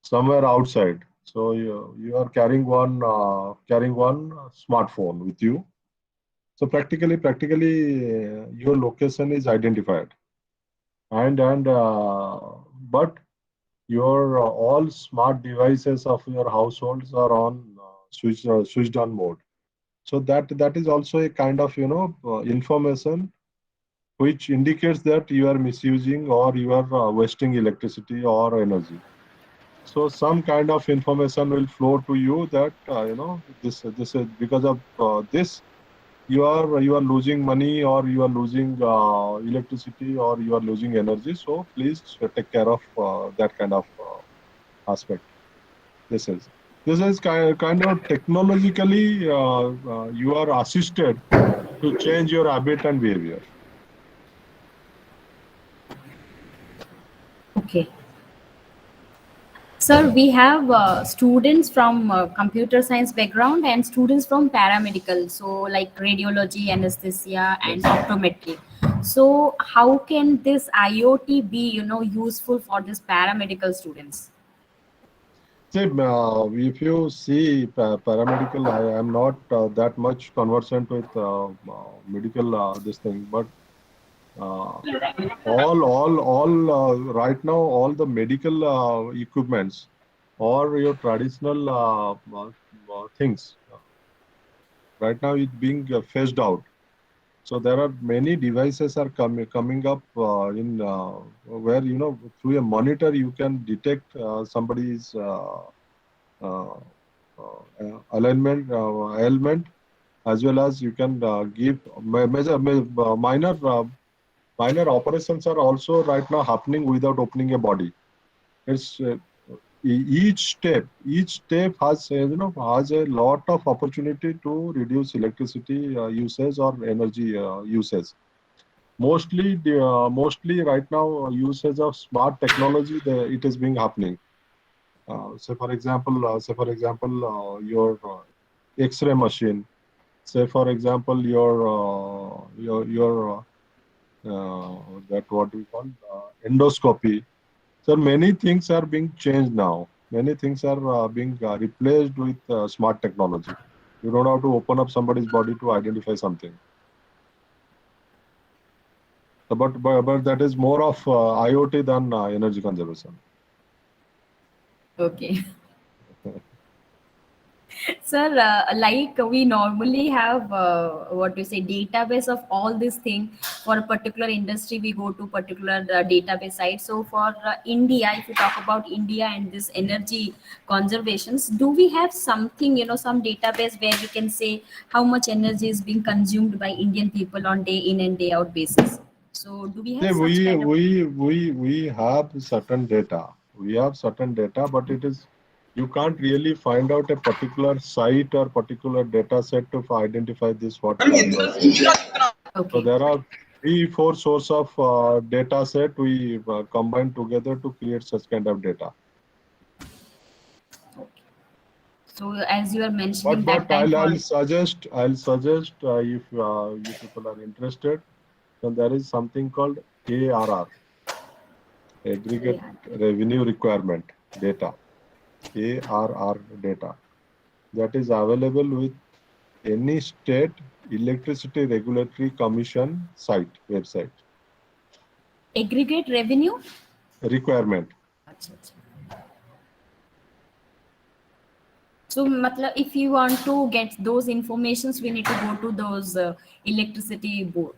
S2: somewhere outside, so you are carrying one smartphone with you. So practically, your location is identified, and but your all smart devices of your households are on switched on mode. So that is also a kind of information which indicates that you are misusing or you are wasting electricity or energy. So some kind of information will flow to you that this is because of this you are losing money or you are losing electricity or you are losing energy. So please take care of that kind of aspect. This is kind of technologically you are assisted to change your habit and behavior.
S1: Okay. Sir, we have students from computer science background and students from paramedical, so like radiology, anesthesia, and
S2: Yes.
S1: optometry. So, how can this IoT be, useful for these paramedical students?
S2: See, if you see paramedical, I am not that much conversant with medical this thing, but uh, all right now all the medical equipments or your traditional things right now it's being phased out. So there are many devices are coming up in where through a monitor you can detect somebody's uh, alignment ailment, as well as you can give minor operations are also right now happening without opening a body. It's each step has has a lot of opportunity to reduce electricity usage or energy usage. Mostly right now usage of smart technology, it is being happening. Say for example, your X-ray machine. Say for example, your that what we call endoscopy. So many things are being changed now. Many things are being replaced with smart technology. You don't have to open up somebody's body to identify something. So, but that is more of IoT than energy conservation.
S1: Okay. Sir, like we normally have what you say database of all these things for a particular industry, we go to particular database site. So for India, if you talk about India and this energy conservations, do we have something, some database where we can say how much energy is being consumed by Indian people on day in and day out basis? So do we have
S2: Yeah,
S1: such kind of?
S2: we have certain data. We have certain data, but it is you can't really find out a particular site or particular data set to identify this what you are saying. So
S1: Okay.
S2: there are three, four source of data set we combine together to create such kind of data.
S1: So as you are mentioning that
S2: But
S1: time for
S2: I'll suggest if you people are interested, then there is something called ARR, Aggregate
S1: yeah.
S2: Revenue Requirement Data, ARR data, that is available with any state electricity regulatory commission site website
S1: Aggregate revenue.
S2: requirement.
S1: अच्छा, अच्छा. So, matlab, if you want to get those informations, we need to go to those electricity board.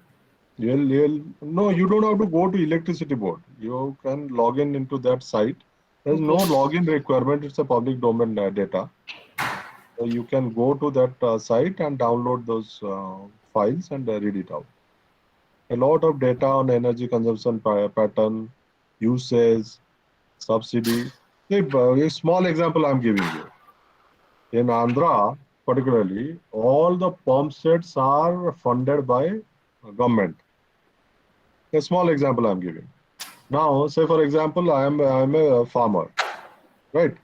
S2: No, you don't have to go to electricity board. You can log in into that site. There's no
S1: Okay.
S2: login requirement. It's a public domain data. So you can go to that site and download those files and read it out. A lot of data on energy consumption pattern, usage, subsidy. A small example I'm giving you. In Andhra, particularly, all the pump sets are funded by government. A small example I'm giving. Now, say for example, I'm a farmer, right?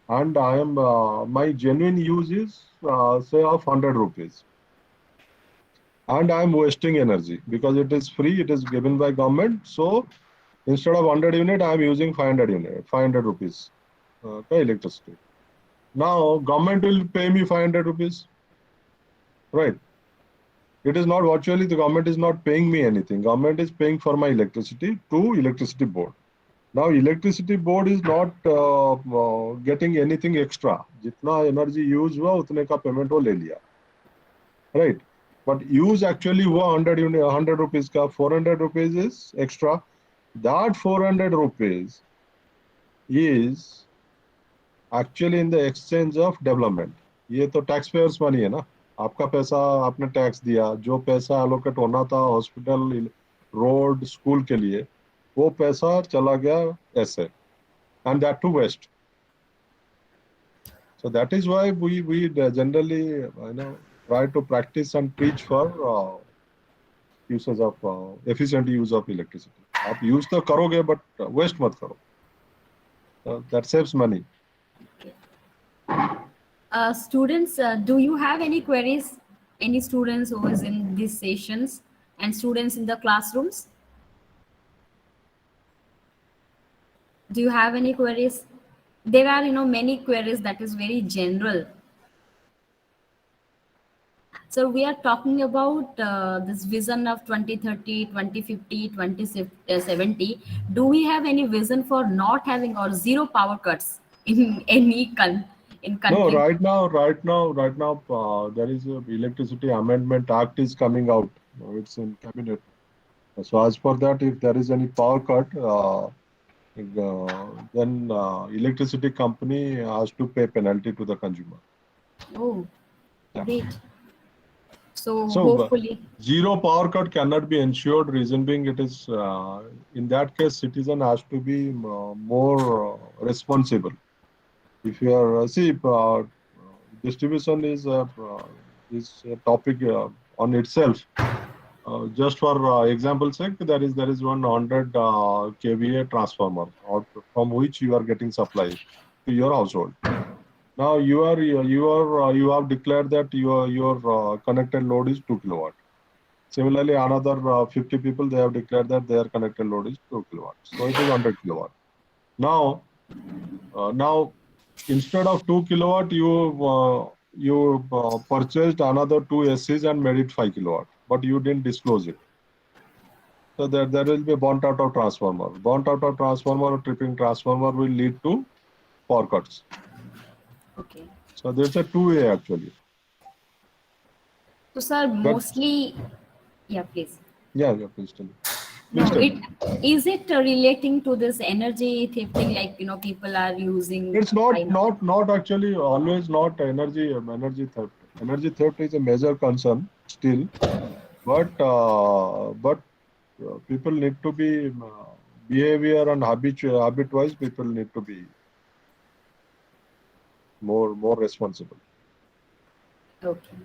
S2: And I am my genuine use is say of 100 rupees, and I am wasting energy because it is free, it is given by government. So instead of 100 unit, I am using 500 rupees electricity. Now government will pay me 500 rupees, right? It is not virtually the government is not paying me anything. Government is paying for my electricity to electricity board. Now electricity board is not getting anything extra. जितना energy use हुआ उतने का payment वो ले लिया, right? But use actually हुआ 100 rupees का, 400 rupees is extra. That 400 rupees is actually in the exchange of development. ये तो taxpayers money है ना, आपका पैसा आपने टैक्स दिया, जो पैसा allocate होना था हॉस्पिटल, रोड, स्कूल के लिए, वो पैसा चला गया ऐसे, and that too waste. So that is why we generally try to practice and preach for usage of efficient use of electricity. आप use तो करोगे but waste मत करो. That saves money.
S1: Students, do you have any queries? Any students who is in these sessions and students in the classrooms? Do you have any queries? There are, many queries that is very general. So we are talking about this vision of 2030, 2050, 2070. Do we have any vision for not having or zero power cuts in any country?
S2: No, right now, there is a Electricity Amendment Act is coming out. It's in cabinet. So as for that, if there is any power cut, then electricity company has to pay penalty to the consumer.
S1: Oh, great. So
S2: So
S1: hopefully.
S2: Zero power cut cannot be ensured. Reason being, it is in that case, citizen has to be more responsible. If you are distribution is a topic on itself. Just for example's sake, there is 100 kVA transformer, from which you are getting supply to your household. Now you have declared that your connected load is 2 kilowatt. Similarly, another 50 people, they have declared that their connected load is 2 kilowatts. So it is 100 kilowatt. Now instead of 2 kilowatt, you purchased another 2 SCs and made it 5 kilowatt, but you didn't disclose it. So there will be a burnt out of transformer. Burnt out of transformer or tripping transformer will lead to power cuts.
S1: Okay.
S2: So there's a two-way actually.
S1: So sir, mostly, yeah, please.
S2: Yeah, please tell me.
S1: No, is it relating to this energy thing, like people are using?
S2: It's not actually always not energy theft. Energy theft is a major concern still, but people need to be behavior and habit wise. People need to be more responsible.
S1: Okay.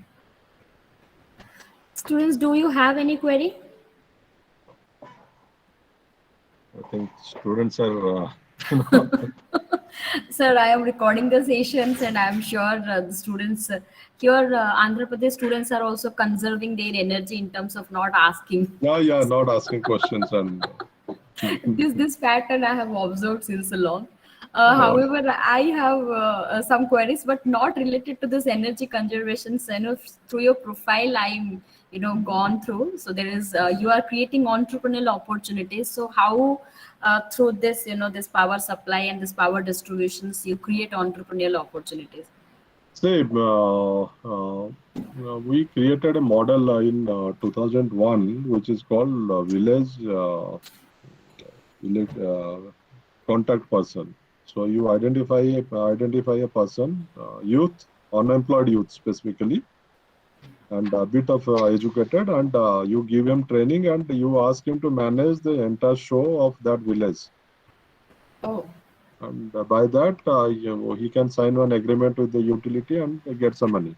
S1: Students, do you have any query?
S2: I think students are.
S1: Sir, I am recording the sessions, and I'm sure the students here, Andhra Pradesh students are also conserving their energy in terms of not asking.
S2: Yeah, not asking questions and.
S1: This pattern I have observed since long. However, I have some queries, but not related to this energy conservation. So, through your profile, I'm gone through. So there is you are creating entrepreneurial opportunities. So how through this this power supply and this power distributions you create entrepreneurial opportunities?
S2: See, we created a model in 2001, which is called village contact person. So you identify a person, youth, unemployed youth specifically, and a bit of educated, and you give him training and you ask him to manage the entire show of that village.
S1: Oh,
S2: And by that, he can sign one agreement with the utility and get some money.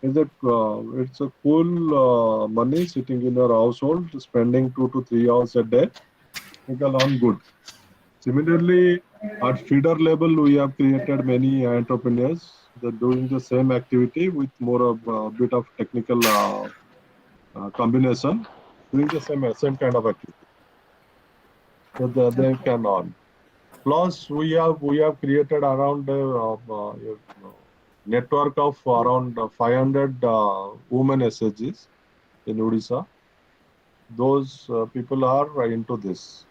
S2: It's a cool money sitting in your household, spending 2 to 3 hours a day. You can earn good. Similarly, at feeder level, we have created many entrepreneurs that doing the same activity with more of a bit of technical combination, doing the same kind of activity. So they
S1: okay.
S2: can earn. Plus, we have created around network of around 500 women SHGs in Odisha. Those people are into this.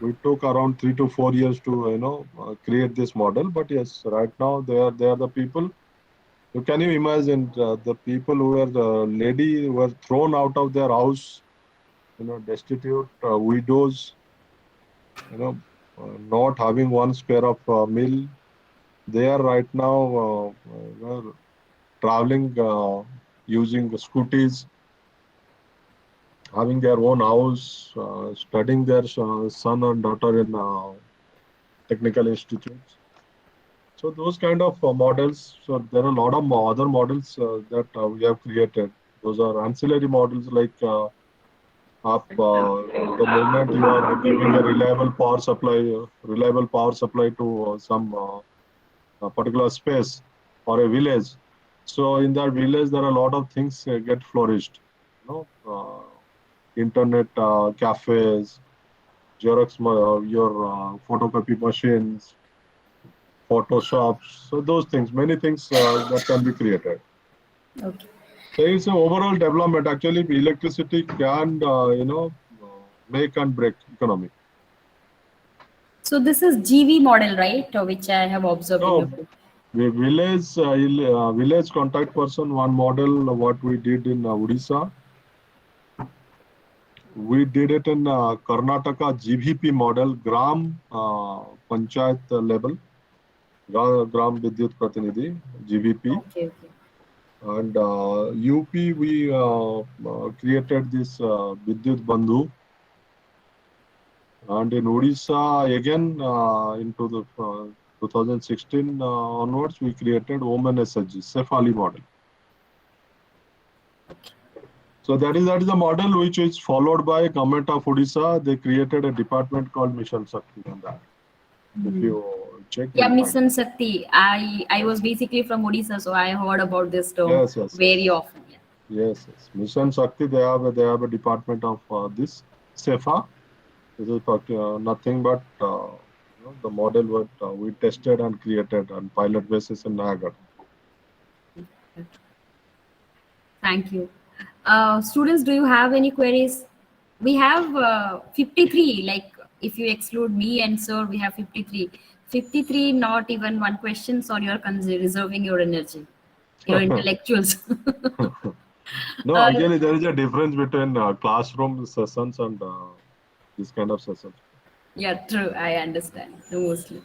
S2: We took around 3 to 4 years to create this model, but yes, right now they are the people. So can you imagine the people who were the lady who were thrown out of their house, destitute widows, not having one spare of meal. They are right now traveling using scooties, having their own house, studying their son and daughter in technical institutes. So those kind of models. So there are a lot of other models that we have created. Those are ancillary models like the moment you are giving a reliable power supply to some a particular space or a village. So in that village, there are a lot of things get flourished. Internet cafes, your photocopy machines, Photoshops. So those things, many things that can be created.
S1: Okay.
S2: So it's an overall development. Actually, electricity can make and break economy.
S1: So this is GV model, right? Which I have observed in your
S2: So
S1: book.
S2: the village contact person, one model, what we did in Odisha. We did it in Karnataka GVP model, Gram Panchayat level, Gram Vidyut Pratinidhi, GVP.
S1: Okay, okay.
S2: And UP, we created this Vidyut Bandhu. And in Odisha, again, into the 2016 onwards, we created Women SHG, Cephali model. So that is the model which is followed by Government of Odisha. They created a department called Mission Shakti on that. If you check,
S1: Yeah,
S2: you'll find.
S1: Mission Sakti. I was basically from Odisha, so I heard about this term
S2: Yes, yes,
S1: very
S2: yes.
S1: often. Yeah.
S2: Yes, yes. Mission Shakti, they have a department of this CEFA. This is nothing but the model what we tested and created on pilot basis in Niagara.
S1: Thank you. Students, do you have any queries? We have 53, like if you exclude me and sir, we have 53. 53, not even one question, so you're reserving your energy, your intellectuals.
S2: No,
S1: uh,
S2: actually, there is a difference between classroom sessions and this kind of sessions.
S1: Yeah, true. I understand mostly.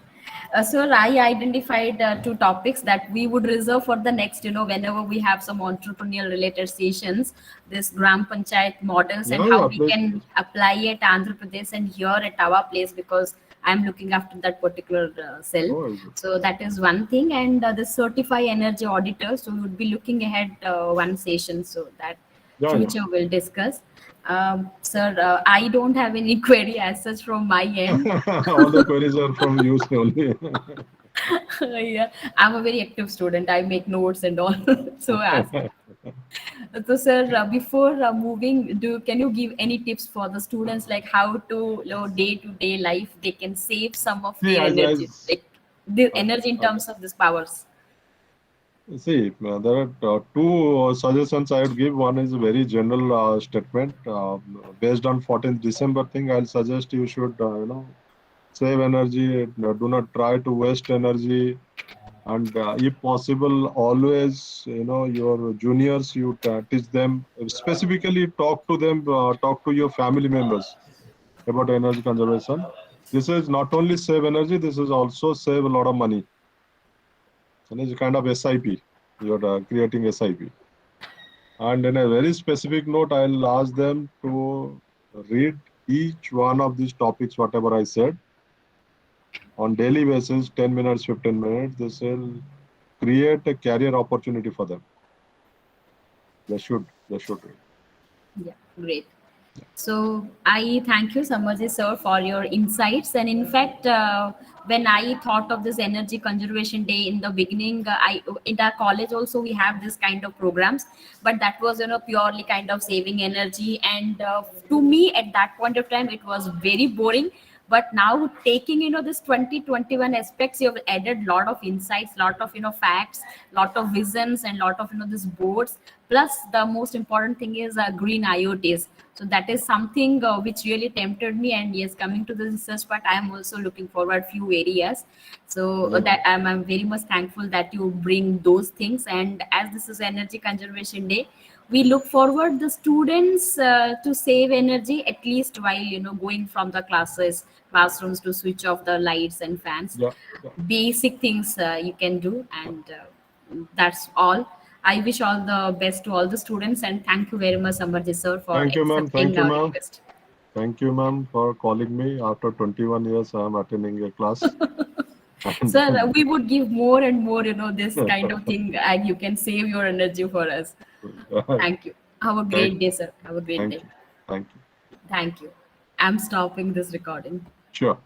S1: So I identified two topics that we would reserve for the next, whenever we have some entrepreneurial related sessions, this Gram Panchayat models and
S2: Yeah,
S1: how
S2: yeah,
S1: we
S2: please,
S1: can
S2: please.
S1: apply it Andhra Pradesh and here at our place because I'm looking after that particular cell.
S2: No issues.
S1: So that is one thing. And the certify energy auditor. So we would be looking ahead one session. So that
S2: Yeah, yeah.
S1: future we'll discuss. Sir, I don't have any query as such from my end.
S2: All the queries are from you only.
S1: Yeah, I'm a very active student. I make notes and all. So ask. So, sir, before moving, can you give any tips for the students, like how to, day to day life, they can save some of
S2: See,
S1: their energy,
S2: as
S1: like the
S2: okay,
S1: energy in
S2: okay.
S1: terms of these powers?
S2: See, there are two suggestions I would give. One is a very general statement based on 14th December thing. I'll suggest you should, save energy. Do not try to waste energy, and if possible, always, your juniors, you teach them. Specifically, talk to them. Talk to your family members about energy conservation. This is not only save energy. This is also save a lot of money. And it's a kind of SIP. You're creating SIP. And in a very specific note, I'll ask them to read each one of these topics, whatever I said, on daily basis, 10 minutes, 15 minutes. This will create a career opportunity for them. They should read.
S1: Yeah, great. So I thank you, Samarji sir, for your insights. And in fact, when I thought of this Energy Conservation Day in the beginning, I in our college also we have this kind of programs, but that was purely kind of saving energy. And to me at that point of time, it was very boring. But now taking this 2021 aspects, you have added lot of insights, lot of facts, lot of visions, and lot of this boards. Plus the most important thing is green IoTs. So that is something which really tempted me. And yes, coming to the research part, I am also looking forward few areas. So
S2: Yeah.
S1: that I'm very much thankful that you bring those things. And as this is Energy Conservation Day, we look forward the students to save energy at least while going from the classrooms to switch off the lights and fans.
S2: Yeah. Yeah.
S1: Basic things you can do, and that's all. I wish all the best to all the students, and thank you very much, Ambarjit sir, for
S2: Thank you, ma'am. Thank
S1: accepting
S2: you,
S1: our
S2: ma'am.
S1: request.
S2: Thank you, ma'am, for calling me. After 21 years, I am attending a class. And
S1: Sir, we would give more and more, this kind of thing, and you can save your energy for us. Thank you. Have a
S2: thank,
S1: great day, sir. Have a great
S2: thank
S1: day.
S2: you. Thank you.
S1: Thank you. I'm stopping this recording.
S2: Sure.